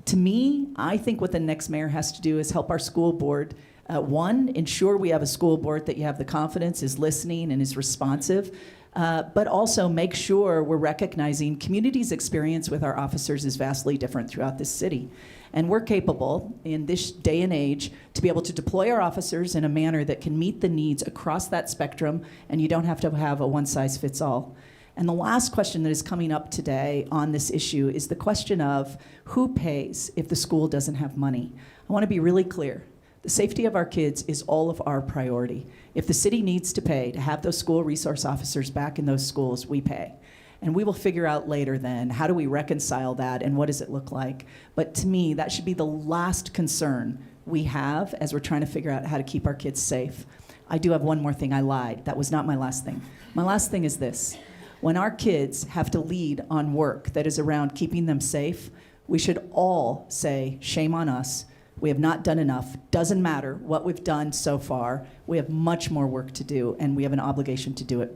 to me, I think what the next mayor has to do is help our school board, one, ensure we have a school board that you have the confidence is listening and is responsive, but also make sure we're recognizing community's experience with our officers is vastly different throughout this city. And we're capable, in this day and age, to be able to deploy our officers in a manner that can meet the needs across that spectrum, and you don't have to have a one-size-fits-all. And the last question that is coming up today on this issue is the question of who pays if the school doesn't have money. I want to be really clear. The safety of our kids is all of our priority. If the city needs to pay to have those school resource officers back in those schools, we pay. And we will figure out later then, how do we reconcile that and what does it look like? But to me, that should be the last concern we have as we're trying to figure out how to keep our kids safe. I do have one more thing. I lied. That was not my last thing. My last thing is this. When our kids have to lead on work that is around keeping them safe, we should all say, shame on us. We have not done enough. Doesn't matter what we've done so far. We have much more work to do, and we have an obligation to do it.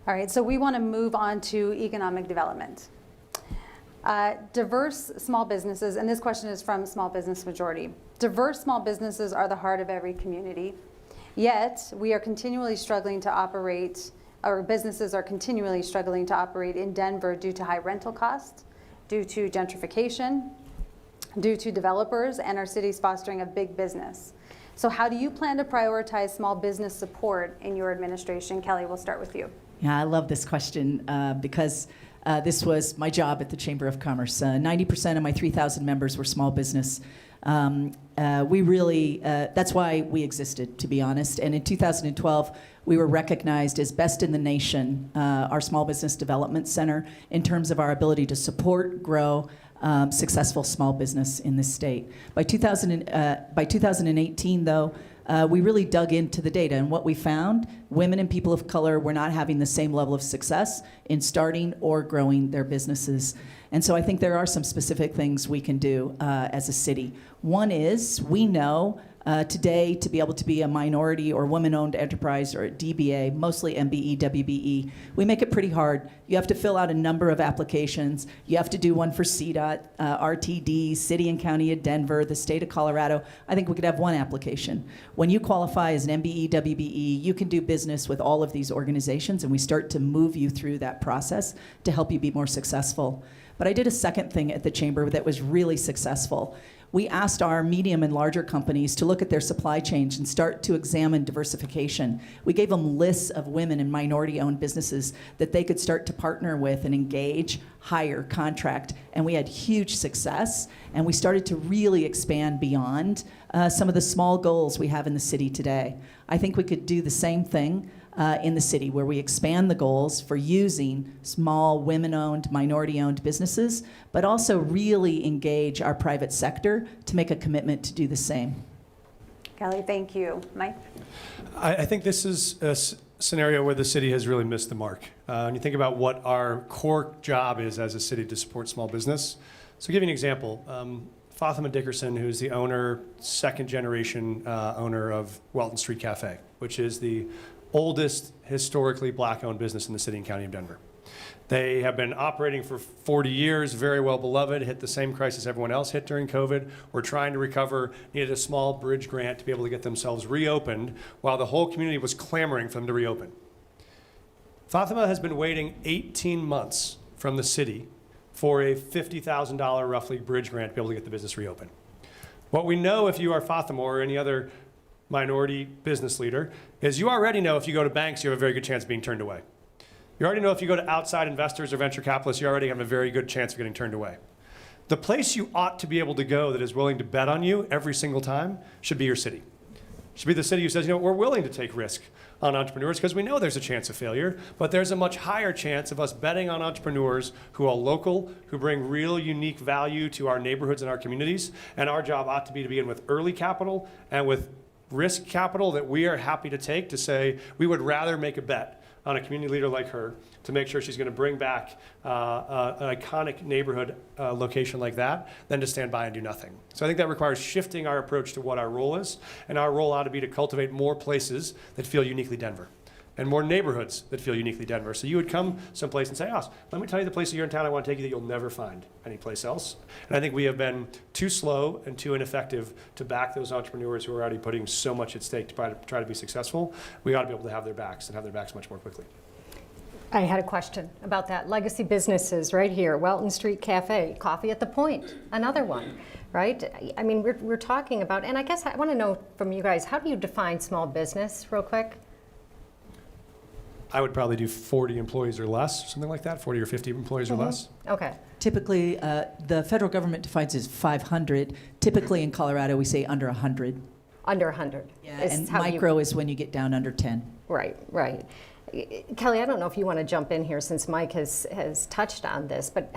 All right, so we want to move on to economic development. Diverse small businesses, and this question is from Small Business Majority. Diverse small businesses are the heart of every community, yet we are continually struggling to operate, or businesses are continually struggling to operate in Denver due to high rental costs, due to gentrification, due to developers and our city's fostering of big business. So how do you plan to prioritize small business support in your administration? Kelly, we'll start with you. Yeah, I love this question because this was my job at the Chamber of Commerce. 90% of my 3,000 members were small business. We really, that's why we existed, to be honest. And in 2012, we were recognized as best in the nation, our Small Business Development Center, in terms of our ability to support, grow, successful small business in this state. By 2018, though, we really dug into the data, and what we found, women and people of color were not having the same level of success in starting or growing their businesses. And so I think there are some specific things we can do as a city. One is, we know today to be able to be a minority or women-owned enterprise or a DBA, mostly MBE, WBE, we make it pretty hard. You have to fill out a number of applications. You have to do one for CDOT, RTD, City and County of Denver, the state of Colorado. I think we could have one application. When you qualify as an MBE, WBE, you can do business with all of these organizations, and we start to move you through that process to help you be more successful. But I did a second thing at the Chamber that was really successful. We asked our medium and larger companies to look at their supply chains and start to examine diversification. We gave them lists of women and minority-owned businesses that they could start to partner with and engage, hire, contract, and we had huge success. And we started to really expand beyond some of the small goals we have in the city today. I think we could do the same thing in the city, where we expand the goals for using small, women-owned, minority-owned businesses, but also really engage our private sector to make a commitment to do the same. Kelly, thank you. Mike? I think this is a scenario where the city has really missed the mark. When you think about what our core job is as a city to support small business. So I'll give you an example. Fatima Dickerson, who's the owner, second generation owner of Welton Street Cafe, which is the oldest historically black-owned business in the city and county of Denver. They have been operating for 40 years, very well beloved, hit the same crisis everyone else hit during COVID. We're trying to recover, needed a small bridge grant to be able to get themselves reopened while the whole community was clamoring for them to reopen. Fatima has been waiting 18 months from the city for a $50,000 roughly bridge grant to be able to get the business reopened. What we know, if you are Fatima or any other minority business leader, is you already know if you go to banks, you have a very good chance of being turned away. You already know if you go to outside investors or venture capitalists, you already have a very good chance of getting turned away. The place you ought to be able to go that is willing to bet on you every single time should be your city. Should be the city who says, you know, we're willing to take risk on entrepreneurs because we know there's a chance of failure, but there's a much higher chance of us betting on entrepreneurs who are local, who bring real unique value to our neighborhoods and our communities. And our job ought to be begin with early capital and with risk capital that we are happy to take to say we would rather make a bet on a community leader like her to make sure she's going to bring back an iconic neighborhood location like that than to stand by and do nothing. So I think that requires shifting our approach to what our role is, and our role ought to be to cultivate more places that feel uniquely Denver and more neighborhoods that feel uniquely Denver. So you would come someplace and say, oh, let me tell you the place here in town I want to take you that you'll never find anyplace else. And I think we have been too slow and too ineffective to back those entrepreneurs who are already putting so much at stake to try to be successful. We ought to be able to have their backs and have their backs much more quickly. I had a question about that. Legacy businesses right here, Welton Street Cafe, Coffee at the Point, another one, right? I mean, we're talking about, and I guess I want to know from you guys, how do you define small business real quick? I would probably do 40 employees or less, something like that, 40 or 50 employees or less. Okay. Typically, the federal government defines as 500. Typically in Colorado, we say under 100. Under 100. Yeah, and micro is when you get down under 10. Right, right. Kelly, I don't know if you want to jump in here since Mike has touched on this, but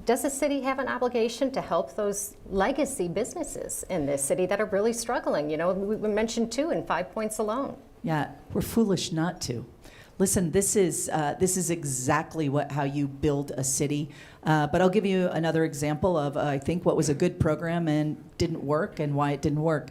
does the city have an obligation to help those legacy businesses in this city that are really struggling? You know, we mentioned 2 in 5 points alone. Yeah, we're foolish not to. Listen, this is exactly how you build a city. But I'll give you another example of, I think, what was a good program and didn't work and why it didn't work.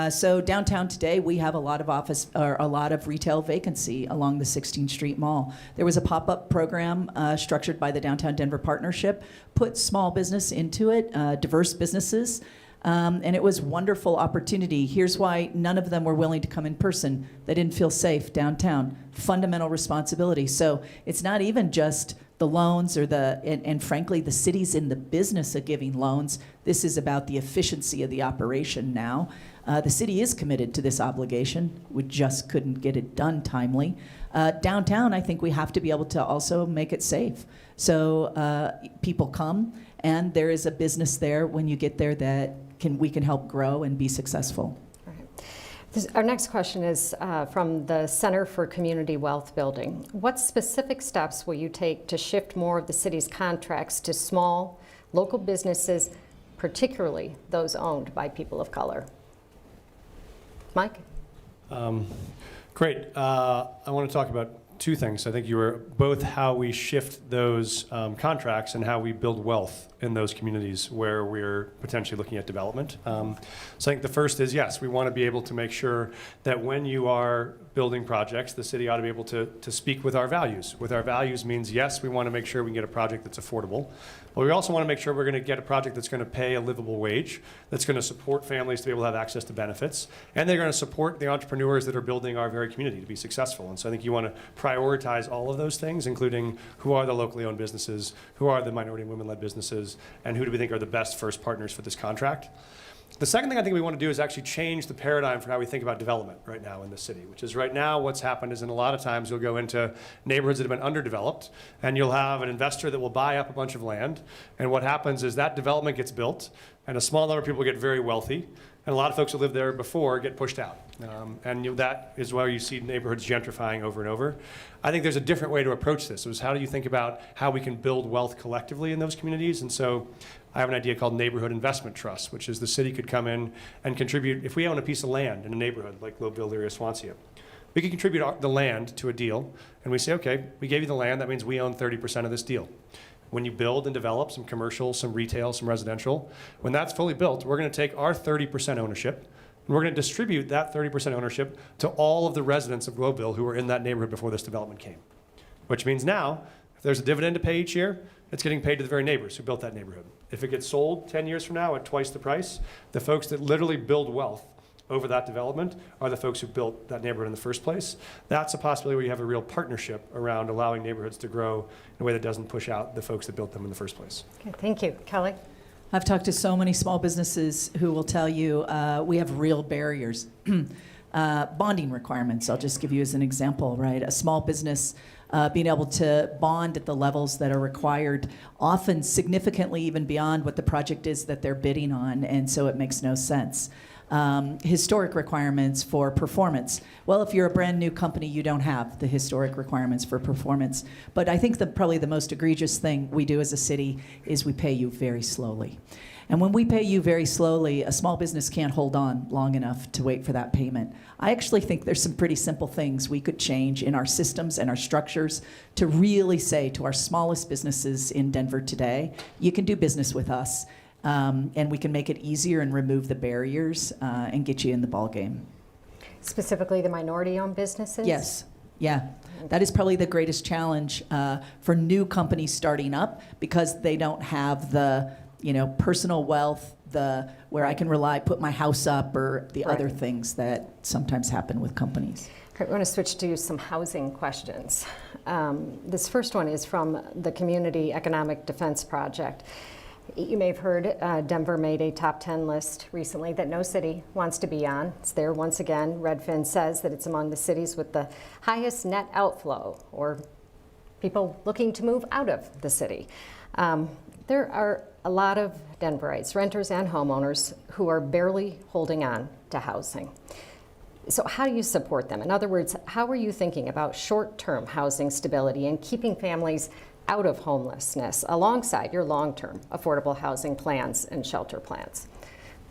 So downtown today, we have a lot of retail vacancy along the 16th Street Mall. There was a pop-up program structured by the Downtown Denver Partnership, put small business into it, diverse businesses. And it was a wonderful opportunity. Here's why none of them were willing to come in person. They didn't feel safe downtown. Fundamental responsibility. So it's not even just the loans or and frankly, the city's in the business of giving loans. This is about the efficiency of the operation now. The city is committed to this obligation. We just couldn't get it done timely. Downtown, I think we have to be able to also make it safe. So people come, and there is a business there when you get there that we can help grow and be successful. All right. Our next question is from the Center for Community Wealth Building. What specific steps will you take to shift more of the city's contracts to small, local businesses, particularly those owned by people of color? Mike? Great. I want to talk about 2 things. I think you were both how we shift those contracts and how we build wealth in those communities where we're potentially looking at development. So I think the first is, yes, we want to be able to make sure that when you are building projects, the city ought to be able to speak with our values. With our values means, yes, we want to make sure we can get a project that's affordable, but we also want to make sure we're going to get a project that's going to pay a livable wage, that's going to support families to be able to have access to benefits, and they're going to support the entrepreneurs that are building our very community to be successful. And so I think you want to prioritize all of those things, including who are the locally owned businesses, who are the minority and women-led businesses, and who do we think are the best first partners for this contract. The second thing I think we want to do is actually change the paradigm for how we think about development right now in the city, which is right now what's happened is in a lot of times you'll go into neighborhoods that have been underdeveloped, and you'll have an investor that will buy up a bunch of land, and what happens is that development gets built, and a small number of people get very wealthy, and a lot of folks who lived there before get pushed out. That is why you see neighborhoods gentrifying over and over. I think there's a different way to approach this. It was how do you think about how we can build wealth collectively in those communities? And so I have an idea called Neighborhood Investment Trust, which is the city could come in and contribute. If we own a piece of land in a neighborhood like Globeville area, Swansea, we could contribute the land to a deal, and we say, okay, we gave you the land, that means we own 30% of this deal. When you build and develop some commercial, some retail, some residential, when that's fully built, we're going to take our 30% ownership, and we're going to distribute that 30% ownership to all of the residents of Globeville who were in that neighborhood before this development came. Which means now, if there's a dividend to pay each year, it's getting paid to the very neighbors who built that neighborhood. If it gets sold 10 years from now at twice the price, the folks that literally build wealth over that development are the folks who built that neighborhood in the first place. That's a possibility where you have a real partnership around allowing neighborhoods to grow in a way that doesn't push out the folks that built them in the first place. Okay, thank you. Kelly? I've talked to so many small businesses who will tell you we have real barriers. Bonding requirements, I'll just give you as an example, right? A small business being able to bond at the levels that are required, often significantly even beyond what the project is that they're bidding on, and so it makes no sense. Historic requirements for performance. Well, if you're a brand new company, you don't have the historic requirements for performance. But I think probably the most egregious thing we do as a city is we pay you very slowly. And when we pay you very slowly, a small business can't hold on long enough to wait for that payment. I actually think there's some pretty simple things we could change in our systems and our structures to really say to our smallest businesses in Denver today, you can do business with us. And we can make it easier and remove the barriers and get you in the ballgame. Specifically the minority-owned businesses? Yes. Yeah. That is probably the greatest challenge for new companies starting up because they don't have the personal wealth, where I can put my house up or the other things that sometimes happen with companies. Okay, we're going to switch to some housing questions. This first one is from the Community Economic Defense Project. You may have heard Denver made a top 10 list recently that no city wants to be on. It's there once again. Redfin says that it's among the cities with the highest net outflow, or people looking to move out of the city. There are a lot of Denverites, renters and homeowners, who are barely holding on to housing. So how do you support them? In other words, how are you thinking about short-term housing stability and keeping families out of homelessness alongside your long-term affordable housing plans and shelter plans?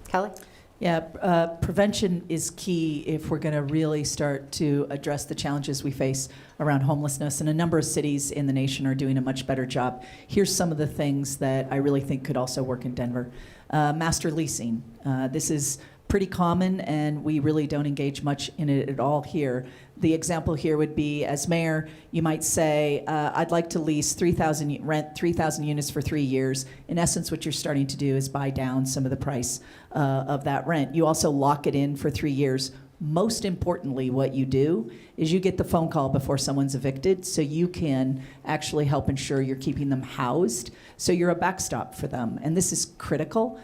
Kelly? Yeah, prevention is key if we're going to really start to address the challenges we face around homelessness. And a number of cities in the nation are doing a much better job. Here's some of the things that I really think could also work in Denver. Master leasing. This is pretty common, and we really don't engage much in it at all here. The example here would be, as mayor, you might say, I'd like to lease 3,000 units for 3 years. In essence, what you're starting to do is buy down some of the price of that rent. You also lock it in for 3 years. Most importantly, what you do is you get the phone call before someone's evicted, so you can actually help ensure you're keeping them housed, so you're a backstop for them. And this is critical.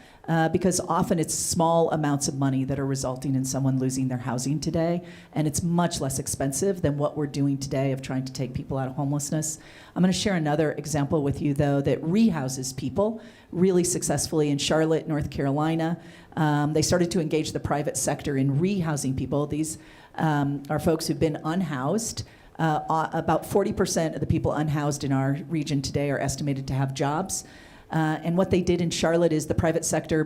Because often it's small amounts of money that are resulting in someone losing their housing today, and it's much less expensive than what we're doing today of trying to take people out of homelessness. I'm going to share another example with you, though, that rehouses people really successfully in Charlotte, North Carolina. They started to engage the private sector in rehousing people. These are folks who've been unhoused. About 40% of the people unhoused in our region today are estimated to have jobs. And what they did in Charlotte is the private sector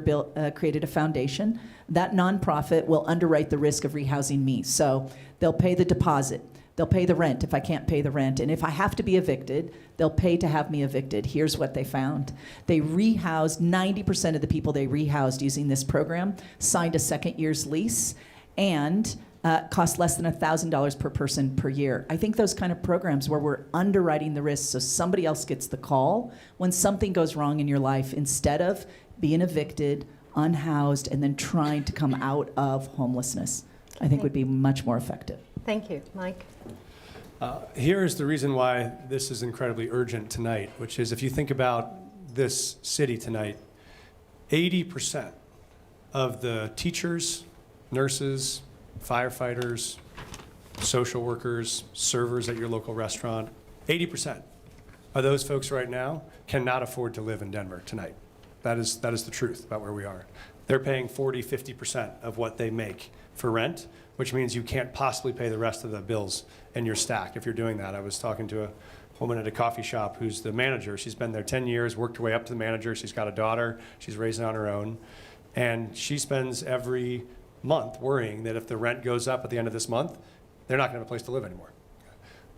created a foundation. That nonprofit will underwrite the risk of rehousing me. So they'll pay the deposit. They'll pay the rent if I can't pay the rent. And if I have to be evicted, they'll pay to have me evicted. Here's what they found. They rehoused 90% of the people they rehoused using this program, signed a second year's lease, and cost less than $1,000 per person per year. I think those kind of programs where we're underwriting the risk so somebody else gets the call when something goes wrong in your life instead of being evicted, unhoused, and then trying to come out of homelessness, I think would be much more effective. Thank you. Mike? Here's the reason why this is incredibly urgent tonight, which is if you think about this city tonight, 80% of the teachers, nurses, firefighters, social workers, servers at your local restaurant, 80% of those folks right now cannot afford to live in Denver tonight. That is the truth about where we are. They're paying 40, 50% of what they make for rent, which means you can't possibly pay the rest of the bills in your stack if you're doing that. I was talking to a woman at a coffee shop who's the manager. She's been there 10 years, worked her way up to the manager. She's got a daughter. She's raising on her own. And she spends every month worrying that if the rent goes up at the end of this month, they're not going to have a place to live anymore.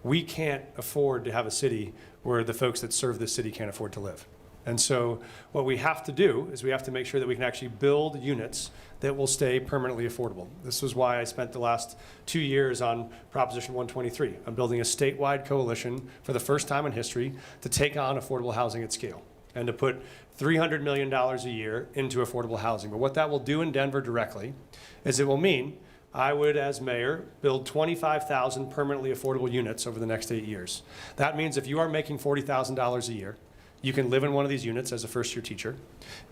We can't afford to have a city where the folks that serve this city can't afford to live. And so what we have to do is we have to make sure that we can actually build units that will stay permanently affordable. This was why I spent the last 2 years on Proposition 123. I'm building a statewide coalition for the first time in history to take on affordable housing at scale and to put $300 million a year into affordable housing. But what that will do in Denver directly is it will mean I would, as mayor, build 25,000 permanently affordable units over the next 8 years. That means if you are making $40,000 a year, you can live in one of these units as a first-year teacher,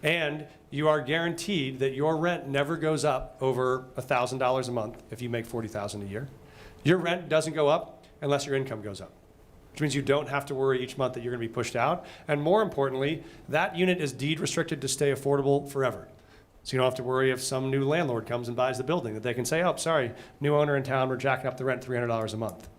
and you are guaranteed that your rent never goes up over $1,000 a month if you make $40,000 a year. Your rent doesn't go up unless your income goes up, which means you don't have to worry each month that you're going to be pushed out. And more importantly, that unit is deed restricted to stay affordable forever. So you don't have to worry if some new landlord comes and buys the building, that they can say, oh, sorry, new owner in town, we're jacking up the rent $300 a month.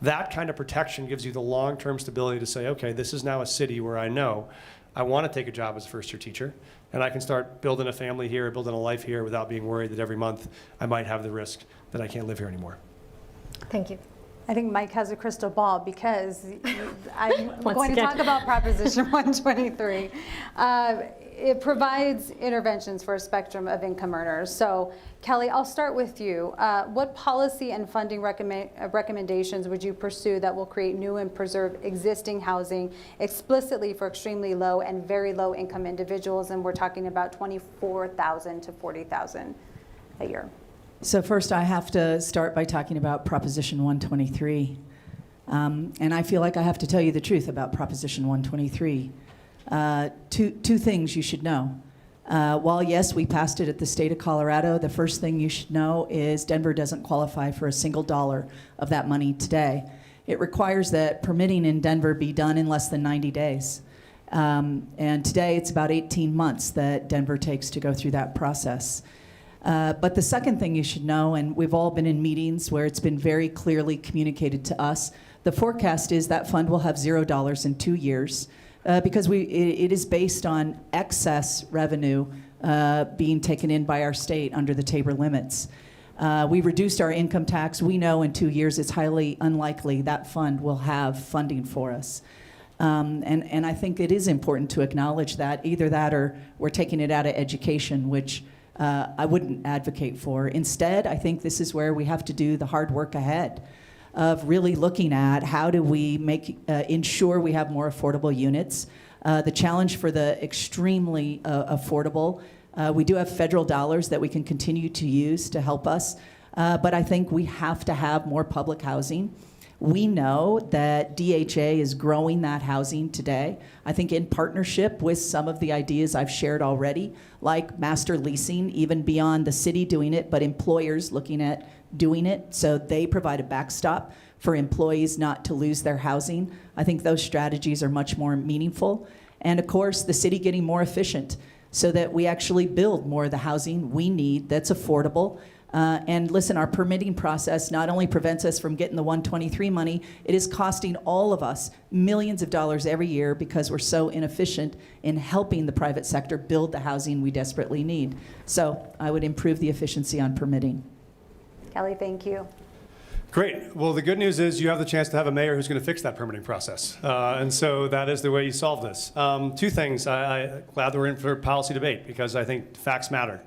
That kind of protection gives you the long-term stability to say, okay, this is now a city where I know I want to take a job as a first-year teacher, and I can start building a family here, building a life here without being worried that every month I might have the risk that I can't live here anymore. Thank you. I think Mike has a crystal ball because I'm Once going to again. talk about Proposition 123. It provides interventions for a spectrum of income earners. So Kelly, I'll start with you. What policy and funding recommendations would you pursue that will create new and preserve existing housing explicitly for extremely low and very low income individuals? And we're talking about $24,000 to $40,000 a year. So first, I have to start by talking about Proposition 123. And I feel like I have to tell you the truth about Proposition 123. Two things you should know. While, yes, we passed it at the state of Colorado, the first thing you should know is Denver doesn't qualify for a single dollar of that money today. It requires that permitting in Denver be done in less than 90 days. And today, it's about 18 months that Denver takes to go through that process. But the second thing you should know, and we've all been in meetings where it's been very clearly communicated to us, the forecast is that fund will have $0 in 2 years because it is based on excess revenue being taken in by our state under the Tabor limits. We reduced our income tax. We know in 2 years it's highly unlikely that fund will have funding for us. And I think it is important to acknowledge that, either that or we're taking it out of education, which I wouldn't advocate for. Instead, I think this is where we have to do the hard work ahead of really looking at how do we ensure we have more affordable units. The challenge for the extremely affordable, we do have federal dollars that we can continue to use to help us, but I think we have to have more public housing. We know that DHA is growing that housing today. I think in partnership with some of the ideas I've shared already, like master leasing, even beyond the city doing it, but employers looking at doing it, so they provide a backstop for employees not to lose their housing. I think those strategies are much more meaningful. And of course, the city getting more efficient so that we actually build more of the housing we need that's affordable. And listen, our permitting process not only prevents us from getting the 123 money, it is costing all of us millions of dollars every year because we're so inefficient in helping the private sector build the housing we desperately need. So I would improve the efficiency on permitting. Kelly, thank you. Great. Well, the good news is you have the chance to have a mayor who's going to fix that permitting process. And so that is the way you solve this. Two things. I'm glad that we're in for policy debate because I think facts matter.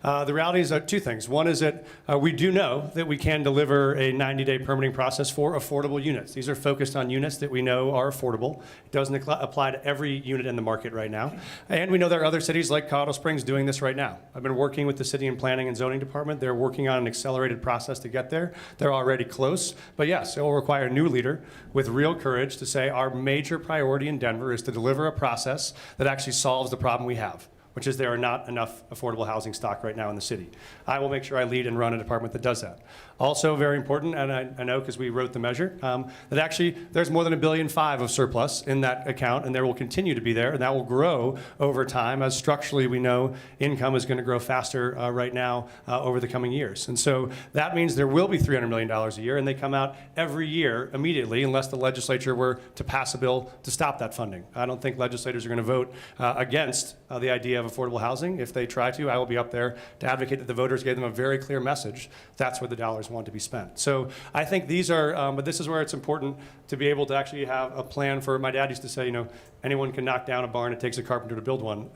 The reality is two things. One is that we do know that we can deliver a 90-day permitting process for affordable units. These are focused on units that we know are affordable. It doesn't apply to every unit in the market right now. And we know there are other cities like Colorado Springs doing this right now. I've been working with the city and planning and zoning department. They're working on an accelerated process to get there. They're already close. But yes, it will require a new leader with real courage to say our major priority in Denver is to deliver a process that actually solves the problem we have, which is there are not enough affordable housing stock right now in the city. I will make sure I lead and run a department that does that. Also very important, and I know because we wrote the measure, that actually there's more than $1.5 billion of surplus in that account, and there will continue to be there, and that will grow over time as structurally we know income is going to grow faster right now over the coming years. And so that means there will be $300 million a year, and they come out every year immediately unless the legislature were to pass a bill to stop that funding. I don't think legislators are going to vote against the idea of affordable housing. If they try to, I will be up there to advocate that the voters gave them a very clear message. That's where the dollars want to be spent. So I think these are, but this is where it's important to be able to actually have a plan for, my dad used to say, you know, anyone can knock down a barn, it takes a carpenter to build one.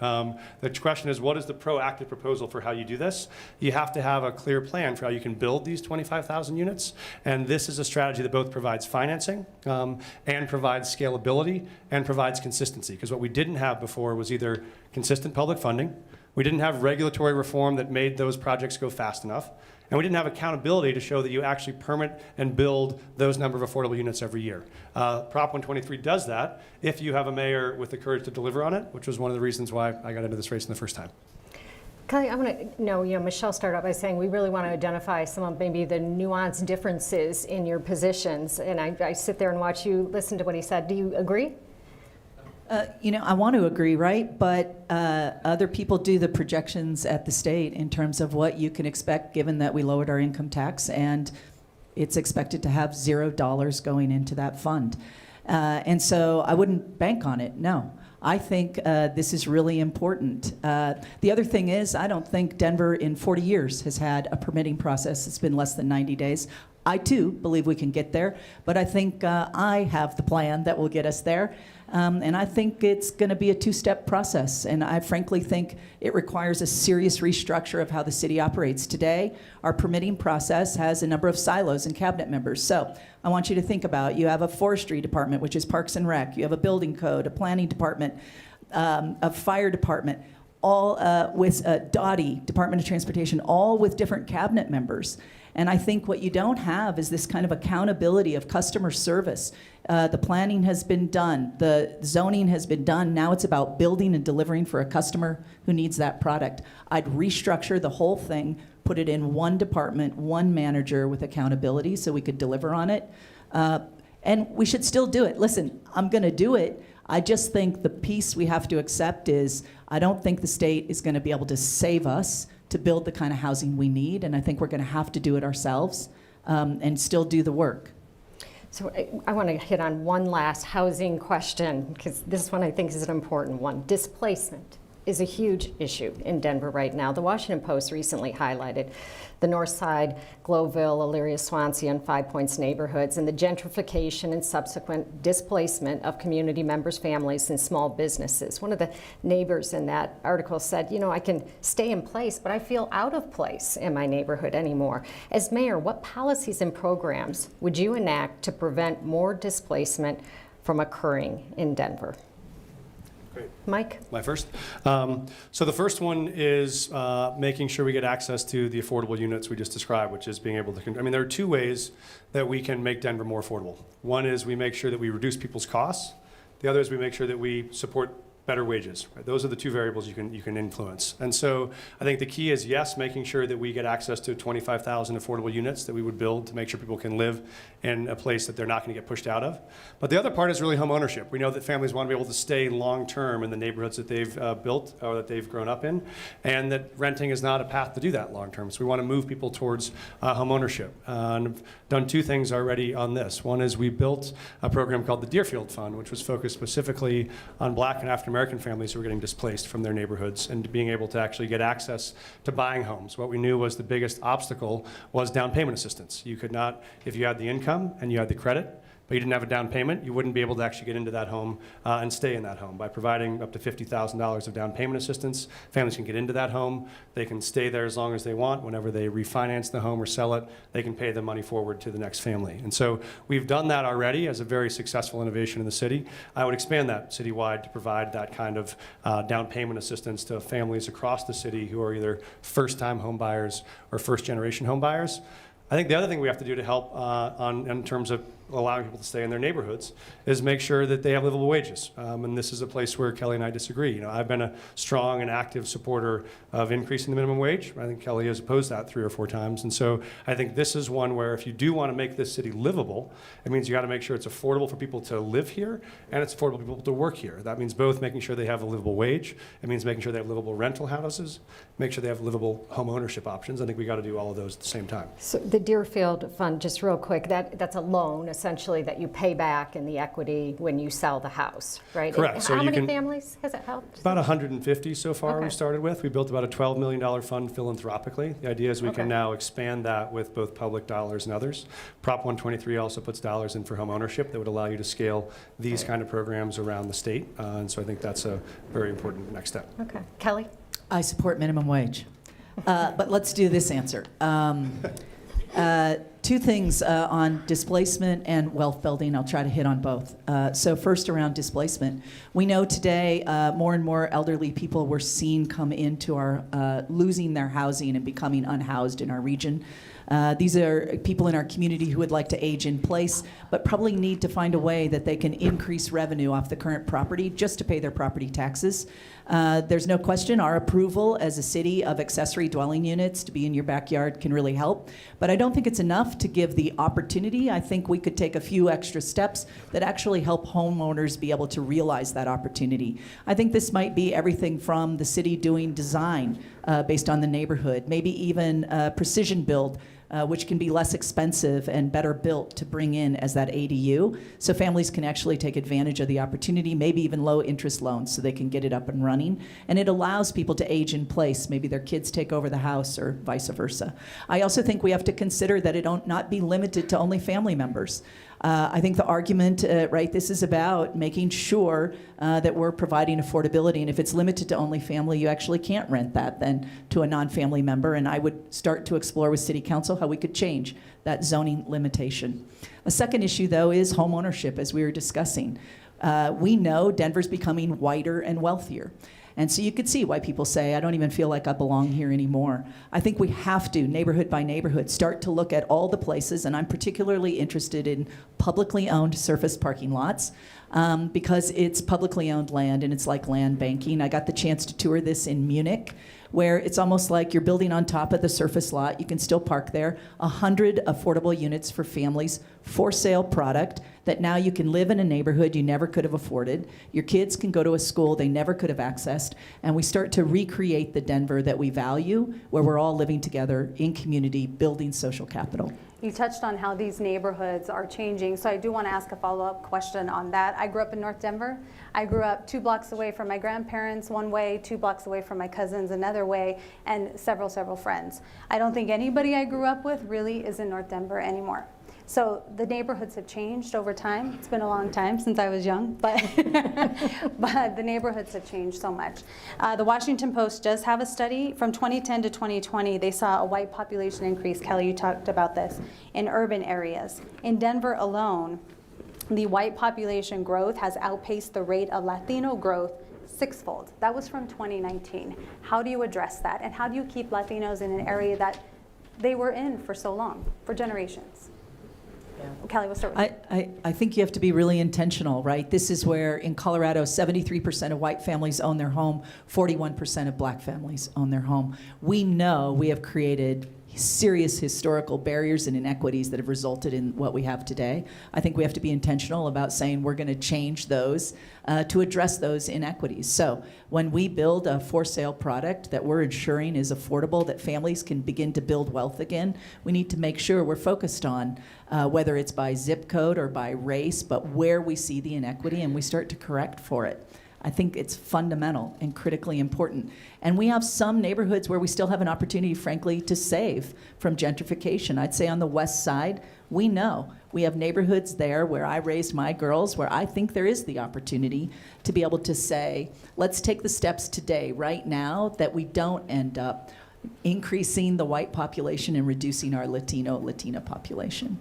The question is, what is the proactive proposal for how you do this? You have to have a clear plan for how you can build these 25,000 units. And this is a strategy that both provides financing and provides scalability and provides consistency. Because what we didn't have before was either consistent public funding, we didn't have regulatory reform that made those projects go fast enough, and we didn't have accountability to show that you actually permit and build those number of affordable units every year. Prop 123 does that if you have a mayor with the courage to deliver on it, which was one of the reasons why I got into this race in the first time. Kelly, I want to know, Michelle started out by saying we really want to identify some of maybe the nuanced differences in your positions, and I sit there and watch you listen to what he said. Do you agree? I want to agree, right? But other people do the projections at the state in terms of what you can expect given that we lowered our income tax and it's expected to have $0 going into that fund. And so I wouldn't bank on it, no. I think this is really important. The other thing is, I don't think Denver in 40 years has had a permitting process that's been less than 90 days. I too believe we can get there, but I think I have the plan that will get us there. And I think it's going to be a two-step process. And I frankly think it requires a serious restructure of how the city operates. Today, our permitting process has a number of silos and cabinet members. So I want you to think about, you have a forestry department, which is Parks and Rec. You have a building code, a planning department, a fire department, all with DOTI, Department of Transportation, all with different cabinet members. And I think what you don't have is this kind of accountability of customer service. The planning has been done, the zoning has been done. Now it's about building and delivering for a customer who needs that product. I'd restructure the whole thing, put it in one department, one manager with accountability so we could deliver on it. And we should still do it. Listen, I'm going to do it. I just think the piece we have to accept is I don't think the state is going to be able to save us to build the kind of housing we need, and I think we're going to have to do it ourselves and still do the work. So I want to hit on one last housing question, because this one I think is an important one. Displacement is a huge issue in Denver right now. The Washington Post recently highlighted the North Side, Glowville, Elyria, Swansea, and Five Points neighborhoods, and the gentrification and subsequent displacement of community members, families, and small businesses. One of the neighbors in that article said, you know, I can stay in place, but I feel out of place in my neighborhood anymore. As mayor, what policies and programs would you enact to prevent more displacement from occurring in Denver? Great. Mike? My first. So the first one is making sure we get access to the affordable units we just described, which is being able to, I mean, there are two ways that we can make Denver more affordable. One is we make sure that we reduce people's costs. The other is we make sure that we support better wages. Right? Those are the two variables you can influence. And so I think the key is, yes, making sure that we get access to 25,000 affordable units that we would build to make sure people can live in a place that they're not going to get pushed out of. But the other part is really home ownership. We know that families want to be able to stay long-term in the neighborhoods that they've built or that they've grown up in, and that renting is not a path to do that long-term. So we want to move people towards home ownership. And I've done two things already on this. One is we built a program called the Deerfield Fund, which was focused specifically on Black and African-American families who were getting displaced from their neighborhoods and being able to actually get access to buying homes. What we knew was the biggest obstacle was down payment assistance. You could not, if you had the income and you had the credit, but you didn't have a down payment, you wouldn't be able to actually get into that home and stay in that home. By providing up to $50,000 of down payment assistance, families can get into that home. They can stay there as long as they want. Whenever they refinance the home or sell it, they can pay the money forward to the next family. And so we've done that already as a very successful innovation in the city. I would expand that citywide to provide that kind of down payment assistance to families across the city who are either first-time home buyers or first-generation home buyers. I think the other thing we have to do to help in terms of allowing people to stay in their neighborhoods is make sure that they have livable wages. And this is a place where Kelly and I disagree. You know, I've been a strong and active supporter of increasing the minimum wage. I think Kelly has opposed that 3 or 4 times. And so I think this is one where if you do want to make this city livable, it means you got to make sure it's affordable for people to live here and it's affordable for people to work here. That means both making sure they have a livable wage. It means making sure they have livable rental houses, make sure they have livable home ownership options. I think we got to do all of those at the same time. So the Deerfield Fund, just real quick, that's a loan essentially that you pay back in the equity when you sell the house, right? Correct. And So how you many can- families has it helped? About 150 so far Okay. we started with. We built about a $12 million fund philanthropically. The idea is we Okay. can now expand that with both public dollars and others. Prop 123 also puts dollars in for home ownership that would allow you to scale these kind of programs around the state. And so I think that's a very important next step. Okay. Kelly? I support minimum wage. But let's do this answer. Two things on displacement and wealth building. I'll try to hit on both. So first around displacement. We know today more and more elderly people we're seeing come into our, losing their housing and becoming unhoused in our region. These are people in our community who would like to age in place, but probably need to find a way that they can increase revenue off the current property just to pay their property taxes. There's no question our approval as a city of accessory dwelling units to be in your backyard can really help, but I don't think it's enough to give the opportunity. I think we could take a few extra steps that actually help homeowners be able to realize that opportunity. I think this might be everything from the city doing design based on the neighborhood, maybe even precision build, which can be less expensive and better built to bring in as that ADU, so families can actually take advantage of the opportunity, maybe even low interest loans so they can get it up and running. And it allows people to age in place. Maybe their kids take over the house or vice versa. I also think we have to consider that it not be limited to only family members. I think the argument, right, this is about making sure that we're providing affordability. And if it's limited to only family, you actually can't rent that then to a non-family member. And I would start to explore with City Council how we could change that zoning limitation. A second issue, though, is home ownership, as we were discussing. We know Denver's becoming whiter and wealthier. And so you could see why people say, I don't even feel like I belong here anymore. I think we have to, neighborhood by neighborhood, start to look at all the places, and I'm particularly interested in publicly owned surface parking lots. because it's publicly owned land and it's like land banking. I got the chance to tour this in Munich, where it's almost like you're building on top of the surface lot. You can still park there. 100 affordable units for families, for sale product that now you can live in a neighborhood you never could have afforded. Your kids can go to a school they never could have accessed. And we start to recreate the Denver that we value, where we're all living together in community, building social capital. You touched on how these neighborhoods are changing, so I do want to ask a follow-up question on that. I grew up in North Denver. I grew up 2 blocks away from my grandparents one way, 2 blocks away from my cousins another way, and several friends. I don't think anybody I grew up with really is in North Denver anymore. So the neighborhoods have changed over time. It's been a long time since I was young, but, but the neighborhoods have changed so much. The Washington Post does have a study from 2010 to 2020. They saw a white population increase. Kelly, you talked about this, in urban areas. In Denver alone, the white population growth has outpaced the rate of Latino growth 6-fold. That was from 2019. How do you address that? And how do you keep Latinos in an area that they were in for so long, for generations? Kelly, we'll start with you. I think you have to be really intentional, right? This is where in Colorado, 73% of white families own their home, 41% of black families own their home. We know we have created serious historical barriers and inequities that have resulted in what we have today. I think we have to be intentional about saying we're going to change those to address those inequities. So when we build a for sale product that we're ensuring is affordable, that families can begin to build wealth again, we need to make sure we're focused on whether it's by zip code or by race, but where we see the inequity and we start to correct for it. I think it's fundamental and critically important. And we have some neighborhoods where we still have an opportunity, frankly, to save from gentrification. I'd say on the west side, we know we have neighborhoods there where I raised my girls, where I think there is the opportunity to be able to say, let's take the steps today, right now, that we don't end up increasing the white population and reducing our Latina population.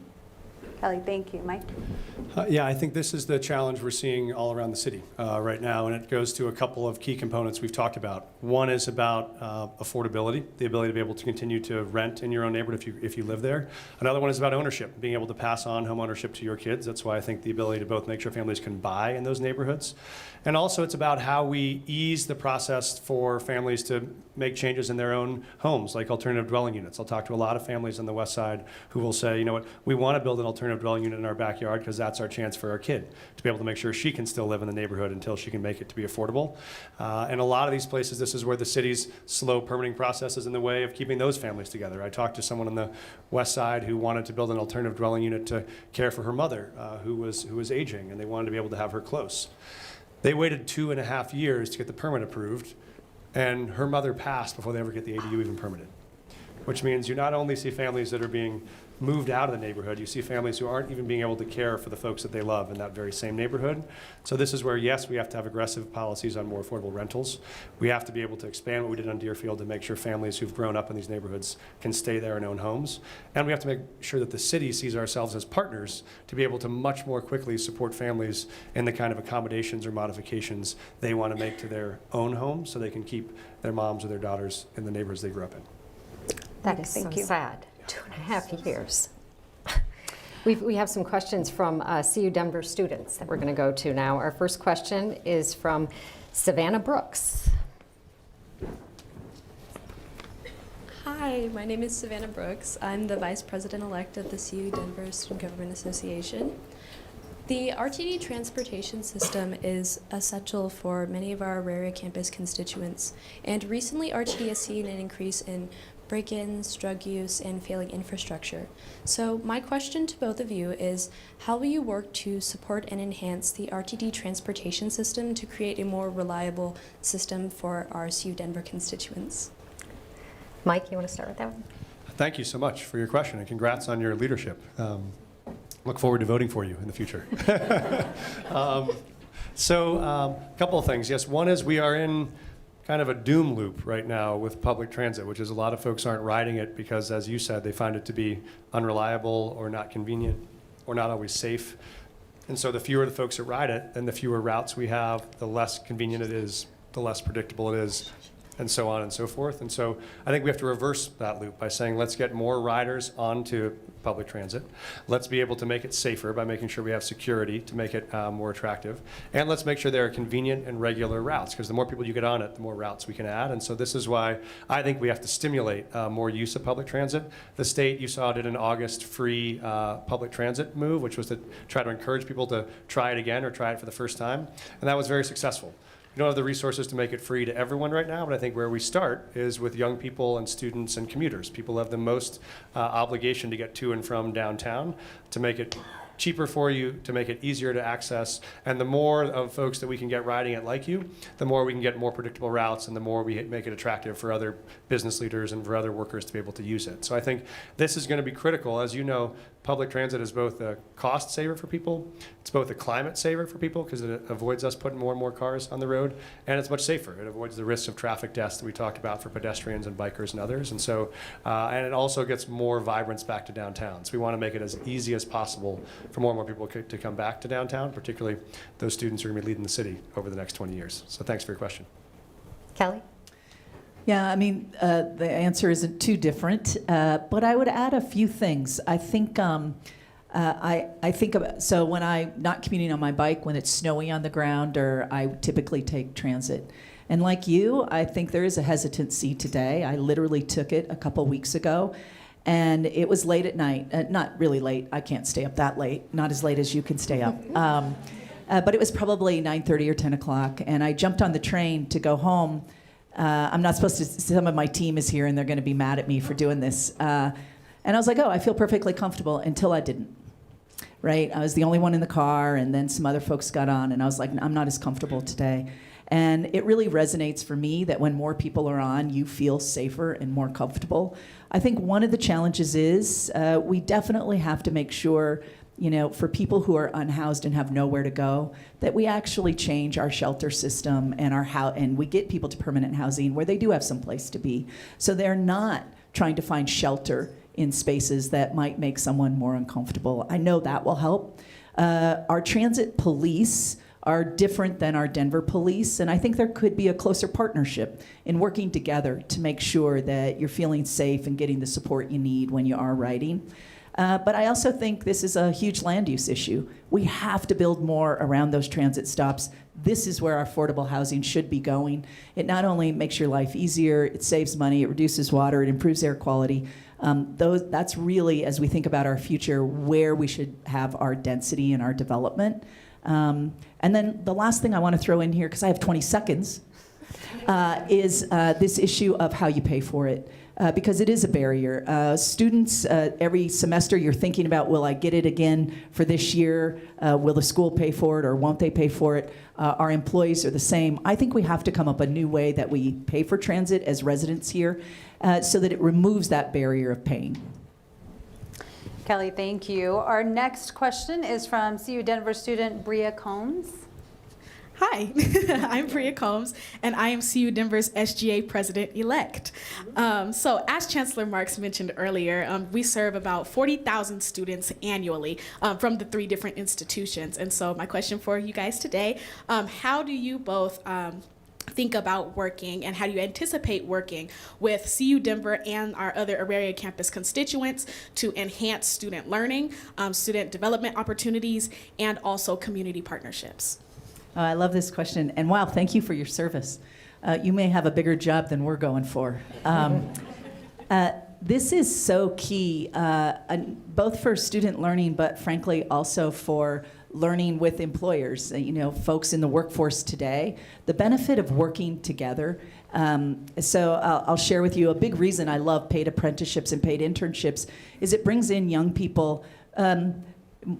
Kelly, thank you. Mike? Yeah, I think this is the challenge we're seeing all around the city right now, and it goes to a couple of key components we've talked about. One is about affordability, the ability to be able to continue to rent in your own neighborhood if you live there. Another one is about ownership, being able to pass on home ownership to your kids. That's why I think the ability to both make sure families can buy in those neighborhoods. And also it's about how we ease the process for families to make changes in their own homes, like alternative dwelling units. I'll talk to a lot of families on the west side who will say, you know what, we want to build an alternative dwelling unit in our backyard because that's our chance for our kid to be able to make sure she can still live in the neighborhood until she can make it to be affordable. And a lot of these places, this is where the city's slow permitting process is in the way of keeping those families together. I talked to someone on the west side who wanted to build an alternative dwelling unit to care for her mother who was aging, and they wanted to be able to have her close. They waited 2.5 years to get the permit approved, and her mother passed before they ever get the ADU even permitted, which means you not only see families that are being moved out of the neighborhood, you see families who aren't even being able to care for the folks that they love in that very same neighborhood. So this is where, yes, we have to have aggressive policies on more affordable rentals. We have to be able to expand what we did on Deerfield to make sure families who've grown up in these neighborhoods can stay there and own homes. And we have to make sure that the city sees ourselves as partners to be able to much more quickly support families in the kind of accommodations or modifications they want to make to their own homes so they can keep their moms or their daughters in the neighborhoods they grew up in. That is so Thank you. sad. 2.5 years. We have some questions from CU Denver students that we're going to go to now. Our first question is from Savannah Brooks. Hi, my name is Savannah Brooks. I'm the Vice President-elect of the CU Denver Student Government Association. The RTD transportation system is essential for many of our Auraria campus constituents, and recently RTD has seen an increase in break-ins, drug use, and failing infrastructure. So my question to both of you is, how will you work to support and enhance the RTD transportation system to create a more reliable system for our CU Denver constituents? Mike, you want to start with that one? Thank you so much for your question, and congrats on your leadership. Look forward to voting for you in the future. A couple of things. Yes, one is we are in kind of a doom loop right now with public transit, which is a lot of folks aren't riding it because, as you said, they find it to be unreliable or not convenient or not always safe. And so the fewer the folks that ride it, and the fewer routes we have, the less convenient it is, the less predictable it is, and so on and so forth. And so I think we have to reverse that loop by saying, let's get more riders onto public transit. Let's be able to make it safer by making sure we have security to make it more attractive. And let's make sure there are convenient and regular routes, because the more people you get on it, the more routes we can add. And so this is why I think we have to stimulate more use of public transit. The state, you saw, did an August free public transit move, which was to try to encourage people to try it again or try it for the first time. And that was very successful. We don't have the resources to make it free to everyone right now, but I think where we start is with young people and students and commuters. People have the most obligation to get to and from downtown, to make it cheaper for you, to make it easier to access. And the more of folks that we can get riding it like you, the more we can get more predictable routes, and the more we make it attractive for other business leaders and for other workers to be able to use it. So I think this is going to be critical. As you know, public transit is both a cost saver for people, it's both a climate saver for people because it avoids us putting more and more cars on the road, and it's much safer. It avoids the risks of traffic deaths that we talked about for pedestrians and bikers and others. And so, and it also gets more vibrance back to downtown. So we want to make it as easy as possible for more and more people to come back to downtown, particularly those students who are going to be leading the city over the next 20 years. So thanks for your question. Kelly? Yeah, I mean, the answer isn't too different, but I would add a few things. I think I think about, so when I'm not commuting on my bike, when it's snowy on the ground, or I typically take transit. And like you, I think there is a hesitancy today. I literally took it a couple weeks ago, and it was late at night. Not really late. I can't stay up that late. Not as late as you can stay up. But it was probably 9:30 or 10 o'clock, and I jumped on the train to go home. I'm not supposed to, some of my team is here and they're going to be mad at me for doing this. And I was like, oh, I feel perfectly comfortable, until I didn't, right? I was the only one in the car, and then some other folks got on, and I was like, I'm not as comfortable today. And it really resonates for me that when more people are on, you feel safer and more comfortable. I think one of the challenges is we definitely have to make sure, for people who are unhoused and have nowhere to go, that we actually change our shelter system and and we get people to permanent housing where they do have some place to be. So they're not trying to find shelter in spaces that might make someone more uncomfortable. I know that will help. Our transit police are different than our Denver police, and I think there could be a closer partnership in working together to make sure that you're feeling safe and getting the support you need when you are riding. But I also think this is a huge land use issue. We have to build more around those transit stops. This is where our affordable housing should be going. It not only makes your life easier, it saves money, it reduces water, it improves air quality. That's really, as we think about our future, where we should have our density and our development. And then the last thing I want to throw in here, because I have 20 seconds, is this issue of how you pay for it. Because it is a barrier. Students, every semester you're thinking about, will I get it again for this year? Will the school pay for it, or won't they pay for it? Our employees are the same. I think we have to come up a new way that we pay for transit as residents here, so that it removes that barrier of paying. Kelly, thank you. Our next question is from CU Denver student Bria Combs. Hi, I'm Priya Combs, and I am CU Denver's SGA president-elect. So as Chancellor Marks mentioned earlier, we serve about 40,000 students annually from the 3 different institutions. And so my question for you guys today, how do you both think about working, and how do you anticipate working with CU Denver and our other Auraria campus constituents to enhance student learning, student development opportunities, and also community partnerships? Oh, I love this question, and wow, thank you for your service. You may have a bigger job than we're going for. This is so key, both for student learning, but frankly also for learning with employers, folks in the workforce today. The benefit of working together. So I'll share with you a big reason I love paid apprenticeships and paid internships is it brings in young people.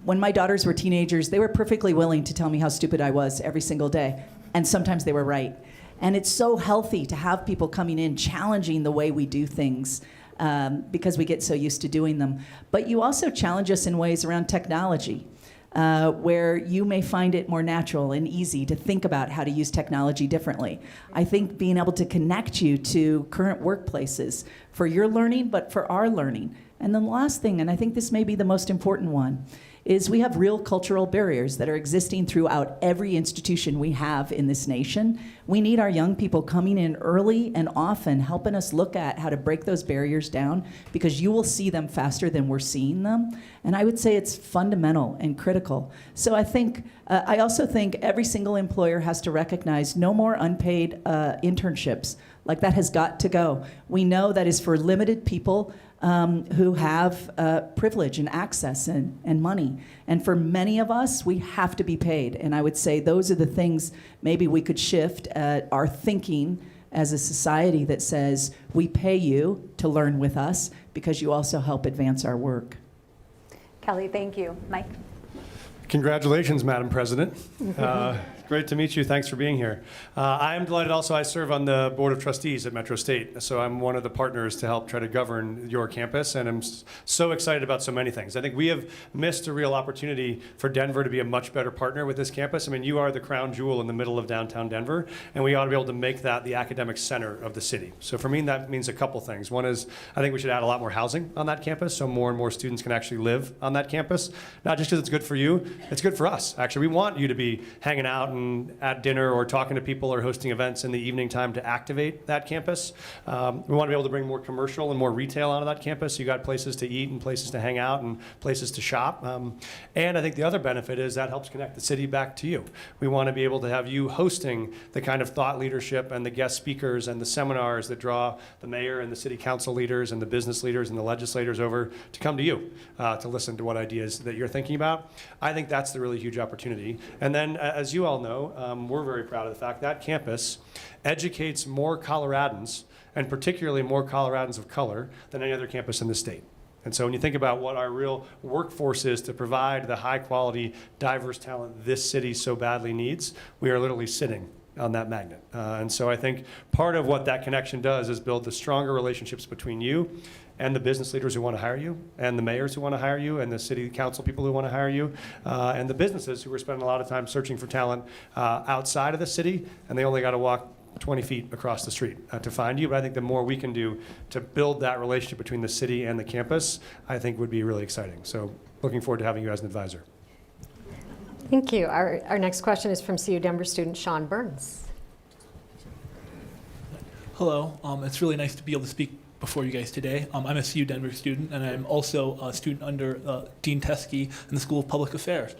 When my daughters were teenagers, they were perfectly willing to tell me how stupid I was every single day. And sometimes they were right. And it's so healthy to have people coming in, challenging the way we do things, because we get so used to doing them. But you also challenge us in ways around technology, where you may find it more natural and easy to think about how to use technology differently. I think being able to connect you to current workplaces for your learning, but for our learning. And then the last thing, and I think this may be the most important one, is we have real cultural barriers that are existing throughout every institution we have in this nation. We need our young people coming in early and often, helping us look at how to break those barriers down, because you will see them faster than we're seeing them. And I would say it's fundamental and critical. So I also think every single employer has to recognize no more unpaid internships. Like, that has got to go. We know that is for limited people who have privilege and access and money. And for many of us, we have to be paid. And I would say those are the things maybe we could shift our thinking as a society that says we pay you to learn with us because you also help advance our work. Kelly, thank you. Mike? Congratulations, Madam President. Great to meet you. Thanks for being here. I am delighted also. I serve on the Board of Trustees at Metro State, so I'm one of the partners to help try to govern your campus, and I'm so excited about so many things. I think we have missed a real opportunity for Denver to be a much better partner with this campus. I mean, you are the crown jewel in the middle of downtown Denver, and we ought to be able to make that the academic center of the city. So for me, that means a couple things. One is I think we should add a lot more housing on that campus so more and more students can actually live on that campus, not just because it's good for you, it's good for us. Actually, we want you to be hanging out and at dinner or talking to people or hosting events in the evening time to activate that campus. We want to be able to bring more commercial and more retail onto that campus. You got places to eat and places to hang out and places to shop. And I think the other benefit is that helps connect the city back to you. We want to be able to have you hosting the kind of thought leadership and the guest speakers and the seminars that draw the mayor and the city council leaders and the business leaders and the legislators over to come to you to listen to what ideas that you're thinking about. I think that's the really huge opportunity. And then, as you all know, we're very proud of the fact that campus educates more Coloradans, and particularly more Coloradans of color, than any other campus in the state. And so when you think about what our real workforce is to provide the high quality, diverse talent this city so badly needs, we are literally sitting on that magnet. And so I think part of what that connection does is build the stronger relationships between you and the business leaders who want to hire you, and the mayors who want to hire you, and the city council people who want to hire you, and the businesses who are spending a lot of time searching for talent outside of the city, and they only got to walk 20 feet across the street to find you. But I think the more we can do to build that relationship between the city and the campus, I think would be really exciting. So looking forward to having you as an advisor. Thank you. Our next question is from CU Denver student Sean Burns. Hello. It's really nice to be able to speak before you guys today. I'm a CU Denver student, and I'm also a student under Dean Teskey in the School of Public Affairs.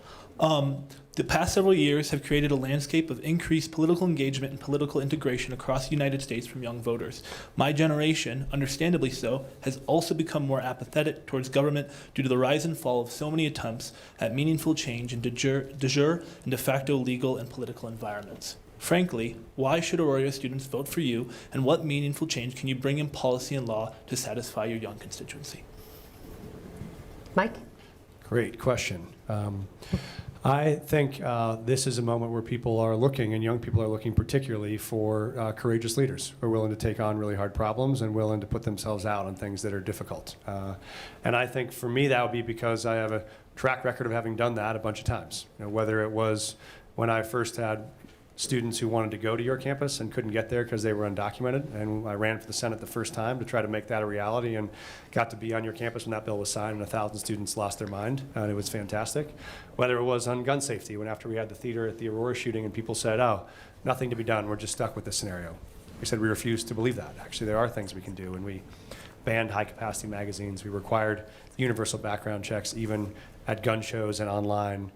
The past several years have created a landscape of increased political engagement and political integration across the United States from young voters. My generation, understandably so, has also become more apathetic towards government due to the rise and fall of so many attempts at meaningful change in de jure and de facto legal and political environments. Frankly, why should Aurora students vote for you, and what meaningful change can you bring in policy and law to satisfy your young constituency? Mike? Great question. I think this is a moment where people are looking, and young people are looking particularly for courageous leaders who are willing to take on really hard problems and willing to put themselves out on things that are difficult. And I think for me that would be because I have a track record of having done that a bunch of times. You know, whether it was when I first had students who wanted to go to your campus and couldn't get there because they were undocumented, and I ran for the Senate the first time to try to make that a reality and got to be on your campus when that bill was signed and 1,000 students lost their mind, and it was fantastic. Whether it was on gun safety, when after we had the theater at the Aurora shooting and people said, oh, nothing to be done, we're just stuck with this scenario. We said we refuse to believe that. Actually, there are things we can do, and we banned high-capacity magazines. We required universal background checks even at gun shows and online.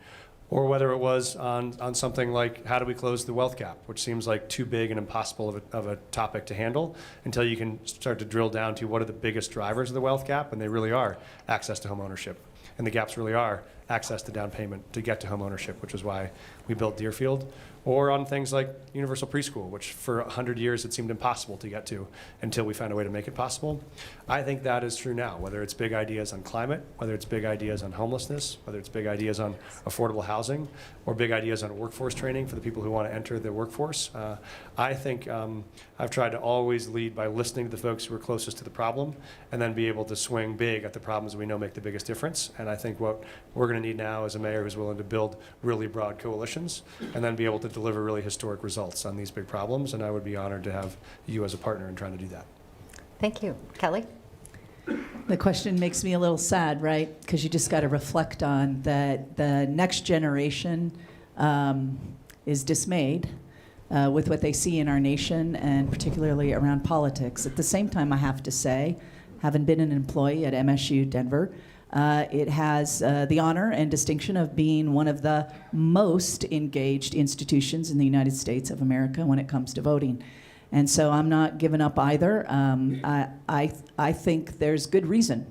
Or whether it was on something like how do we close the wealth gap, which seems like too big and impossible of a topic to handle until you can start to drill down to what are the biggest drivers of the wealth gap, and they really are access to home ownership. And the gaps really are access to down payment to get to home ownership, which is why we built Deerfield. Or on things like universal preschool, which for 100 years it seemed impossible to get to until we found a way to make it possible. I think that is true now, whether it's big ideas on climate, whether it's big ideas on homelessness, whether it's big ideas on affordable housing, or big ideas on workforce training for the people who want to enter the workforce. I think I've tried to always lead by listening to the folks who are closest to the problem and then be able to swing big at the problems we know make the biggest difference. And I think what we're going to need now is a mayor who's willing to build really broad coalitions and then be able to deliver really historic results on these big problems. And I would be honored to have you as a partner in trying to do that. Thank you. Kelly? The question makes me a little sad, right? Because you just got to reflect on that the next generation is dismayed with what they see in our nation and particularly around politics. At the same time, I have to say, having been an employee at MSU Denver, it has the honor and distinction of being one of the most engaged institutions in the United States of America when it comes to voting. And so I'm not giving up either. I think there's good reason.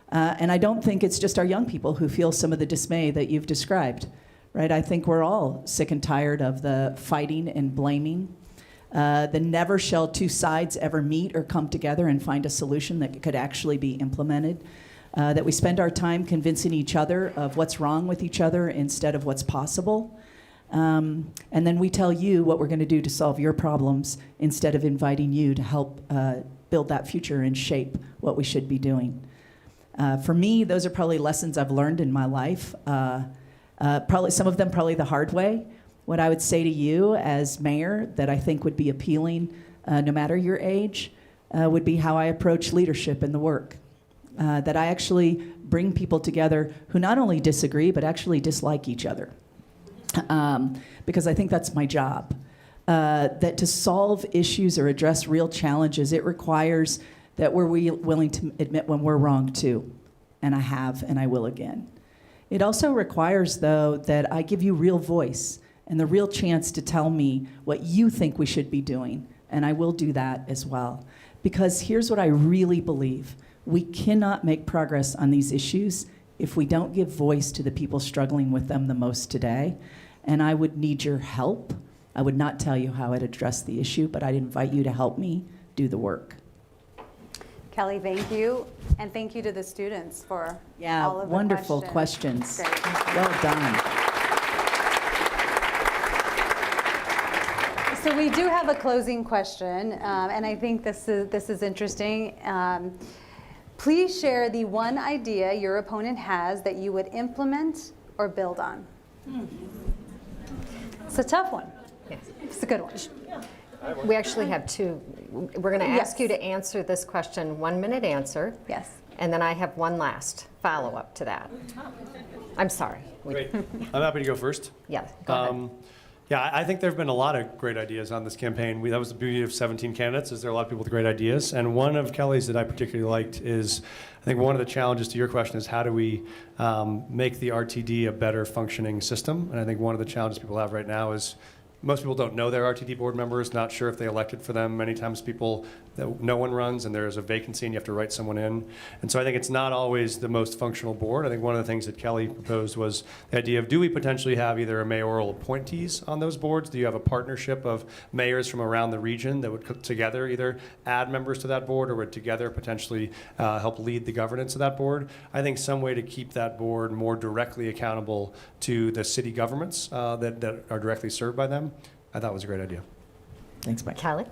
And I don't think it's just our young people who feel some of the dismay that you've described, right? I think we're all sick and tired of the fighting and blaming. The never shall two sides ever meet or come together and find a solution that could actually be implemented. That we spend our time convincing each other of what's wrong with each other instead of what's possible. And then we tell you what we're going to do to solve your problems instead of inviting you to help build that future and shape what we should be doing. For me, those are probably lessons I've learned in my life. Probably some of them probably the hard way. What I would say to you as mayor that I think would be appealing, no matter your age, would be how I approach leadership in the work. That I actually bring people together who not only disagree, but actually dislike each other. Because I think that's my job. That to solve issues or address real challenges, it requires that we're willing to admit when we're wrong too. And I have, and I will again. It also requires, though, that I give you real voice and the real chance to tell me what you think we should be doing. And I will do that as well. Because here's what I really believe. We cannot make progress on these issues if we don't give voice to the people struggling with them the most today. And I would need your help. I would not tell you how I'd address the issue, but I'd invite you to help me do the work. Kelly, thank you. And thank you to the students for Yeah, all of the wonderful questions. Great. Well done. So we do have a closing question, and I think this is interesting. Please share the one idea your opponent has that you would implement or build on. It's a tough one. Yes. It's a good one. We actually have two. We're going to ask Yes. you to answer this question, 1 minute answer. Yes. And then I have one last follow-up to that. I'm sorry. Great. I'm happy to go first. Yeah, go ahead. Yeah, I think there have been a lot of great ideas on this campaign. That was the beauty of 17 candidates, is there are a lot of people with great ideas. And one of Kelly's that I particularly liked is, I think one of the challenges to your question is how do we make the RTD a better functioning system? And I think one of the challenges people have right now is most people don't know their RTD board members, not sure if they elected for them. Many times people, no one runs and there's a vacancy and you have to write someone in. And so I think it's not always the most functional board. I think one of the things that Kelly proposed was the idea of, do we potentially have either a mayoral appointees on those boards? Do you have a partnership of mayors from around the region that would put together either add members to that board or would together potentially help lead the governance of that board? I think some way to keep that board more directly accountable to the city governments that are directly served by them, I thought was a great idea. Thanks, Mike. Kelly?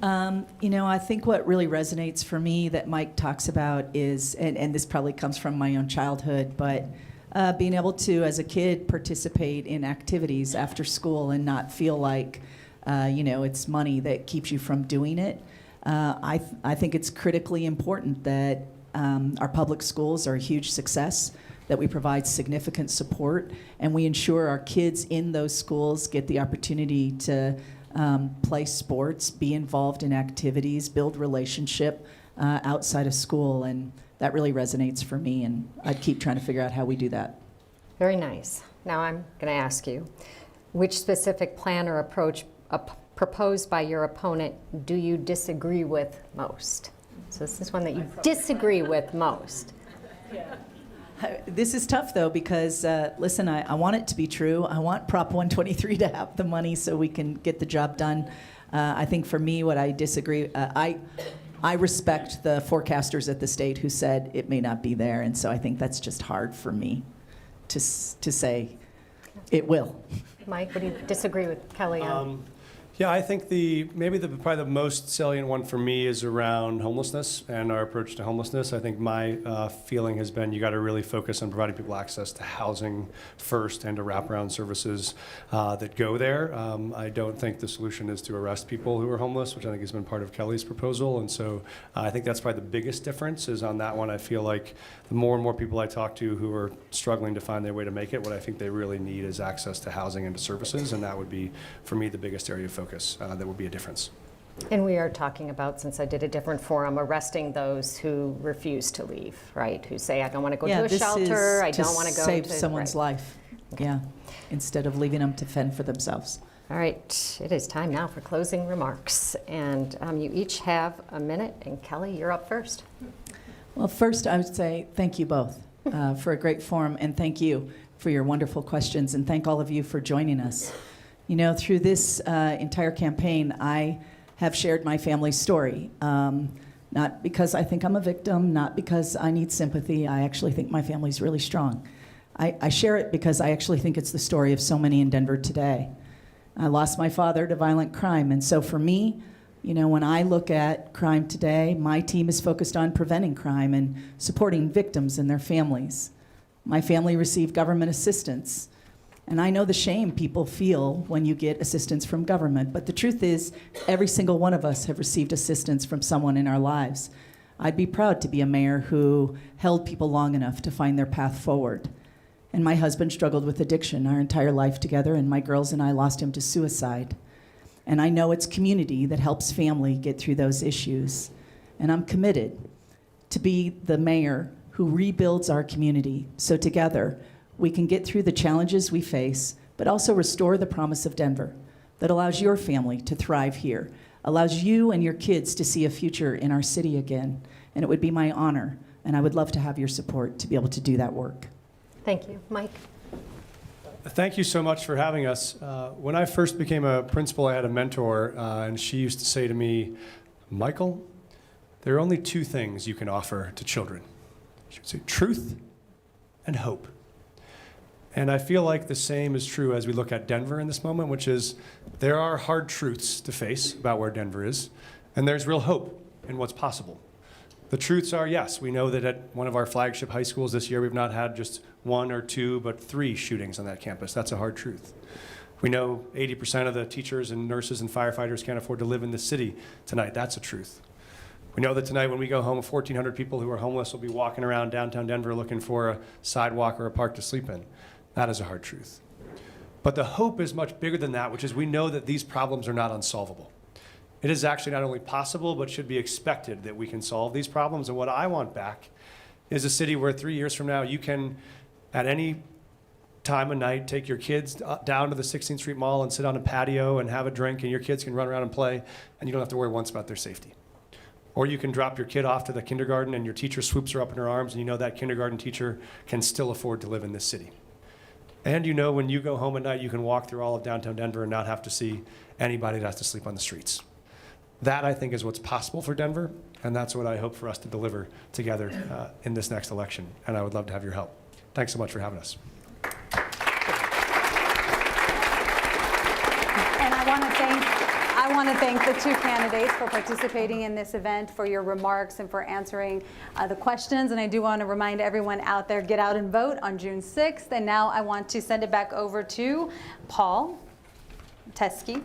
I think what really resonates for me that Mike talks about is, and this probably comes from my own childhood, but being able to, as a kid, participate in activities after school and not feel like, it's money that keeps you from doing it. I think it's critically important that our public schools are a huge success, that we provide significant support, and we ensure our kids in those schools get the opportunity to play sports, be involved in activities, build relationship outside of school, and that really resonates for me, and I'd keep trying to figure out how we do that. Very nice. Now I'm going to ask you, which specific plan or approach proposed by your opponent do you disagree with most? So this is one that you disagree with most. This is tough, though, because, listen, I want it to be true. I want Prop 123 to have the money so we can get the job done. I think for me, what I disagree, I respect the forecasters at the state who said it may not be there, and so I think that's just hard for me to say it will. Mike, what do you disagree with Kelly on? Yeah, I think probably the most salient one for me is around homelessness and our approach to homelessness. I think my feeling has been you got to really focus on providing people access to housing first and to wraparound services that go there. I don't think the solution is to arrest people who are homeless, which I think has been part of Kelly's proposal. And so I think that's probably the biggest difference is on that one. I feel like the more and more people I talk to who are struggling to find their way to make it, what I think they really need is access to housing and to services. And that would be, for me, the biggest area of focus. That would be a difference. And we are talking about, since I did a different forum, arresting those who refuse to leave, right? Who say, I don't want to go to a shelter, I don't want to go to... save someone's life, yeah, instead of leaving them to fend for themselves. All right, it is time now for closing remarks. And you each have a minute. And Kelly, you're up first. Well, first I would say thank you both for a great forum, and thank you for your wonderful questions, and thank all of you for joining us. You know, through this entire campaign, I have shared my family's story. Not because I think I'm a victim, not because I need sympathy. I actually think my family's really strong. I share it because I actually think it's the story of so many in Denver today. I lost my father to violent crime, and so for me, you know, when I look at crime today, my team is focused on preventing crime and supporting victims and their families. My family received government assistance. And I know the shame people feel when you get assistance from government, but the truth is, every single one of us have received assistance from someone in our lives. I'd be proud to be a mayor who held people long enough to find their path forward. And my husband struggled with addiction our entire life together, and my girls and I lost him to suicide. And I know it's community that helps family get through those issues. And I'm committed to be the mayor who rebuilds our community, so together, we can get through the challenges we face, but also restore the promise of Denver that allows your family to thrive here, allows you and your kids to see a future in our city again. And it would be my honor, and I would love to have your support to be able to do that work. Thank you. Mike? Thank you so much for having us. When I first became a principal, I had a mentor, and she used to say to me, Michael, there are only two things you can offer to children. She would say, truth and hope. And I feel like the same is true as we look at Denver in this moment, which is there are hard truths to face about where Denver is, and there's real hope in what's possible. The truths are, yes, we know that at one of our flagship high schools this year, we've not had just one or two, but 3 shootings on that campus. That's a hard truth. We know 80% of the teachers and nurses and firefighters can't afford to live in the city tonight. That's a truth. We know that tonight when we go home, 1,400 people who are homeless will be walking around downtown Denver looking for a sidewalk or a park to sleep in. That is a hard truth. But the hope is much bigger than that, which is we know that these problems are not unsolvable. It is actually not only possible, but should be expected that we can solve these problems. And what I want back is a city where 3 years from now, you can, at any time of night, take your kids down to the 16th Street Mall and sit on a patio and have a drink, and your kids can run around and play, and you don't have to worry once about their safety. Or you can drop your kid off to the kindergarten, and your teacher swoops her up in her arms, and you know that kindergarten teacher can still afford to live in this city. And you know when you go home at night, you can walk through all of downtown Denver and not have to see anybody that has to sleep on the streets. That, I think, is what's possible for Denver, and that's what I hope for us to deliver together in this next election. And I would love to have your help. Thanks so much for having us. And I want to thank the 2 candidates for participating in this event, for your remarks, and for answering the questions. And I do want to remind everyone out there, get out and vote on June 6th. And now I want to send it back over to Paul Teske,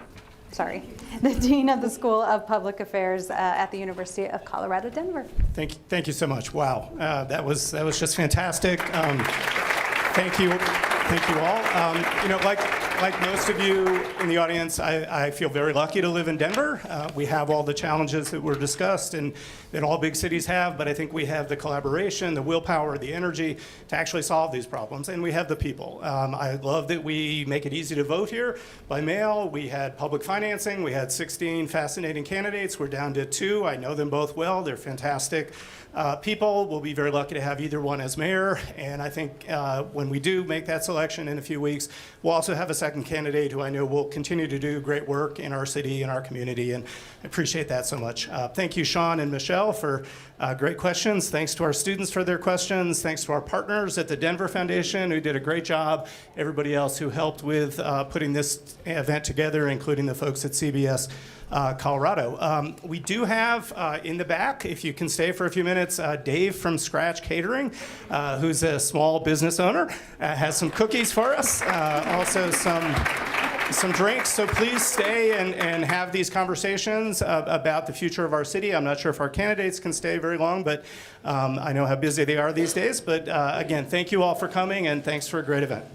the Dean of the School of Public Affairs at the University of Colorado, Denver. Thank you so much. Wow, that was just fantastic. Thank you all. You know, like most of you in the audience, I feel very lucky to live in Denver. We have all the challenges that were discussed and that all big cities have, but I think we have the collaboration, the willpower, the energy to actually solve these problems, and we have the people. I love that we make it easy to vote here by mail. We had public financing. We had 16 fascinating candidates. We're down to 2. I know them both well. They're fantastic people. We'll be very lucky to have either one as mayor, and I think when we do make that selection in a few weeks, we'll also have a second candidate who I know will continue to do great work in our city and our community, and I appreciate that so much. Thank you, Sean and Michelle, for great questions. Thanks to our students for their questions. Thanks to our partners at the Denver Foundation who did a great job. Everybody else who helped with putting this event together, including the folks at CBS Colorado. We do have in the back, if you can stay for a few minutes, Dave from Scratch Catering, who's a small business owner, has some cookies for us, also some drinks. So please stay and have these conversations about the future of our city. I'm not sure if our candidates can stay very long, but I know how busy they are these days. But again, thank you all for coming, and thanks for a great event.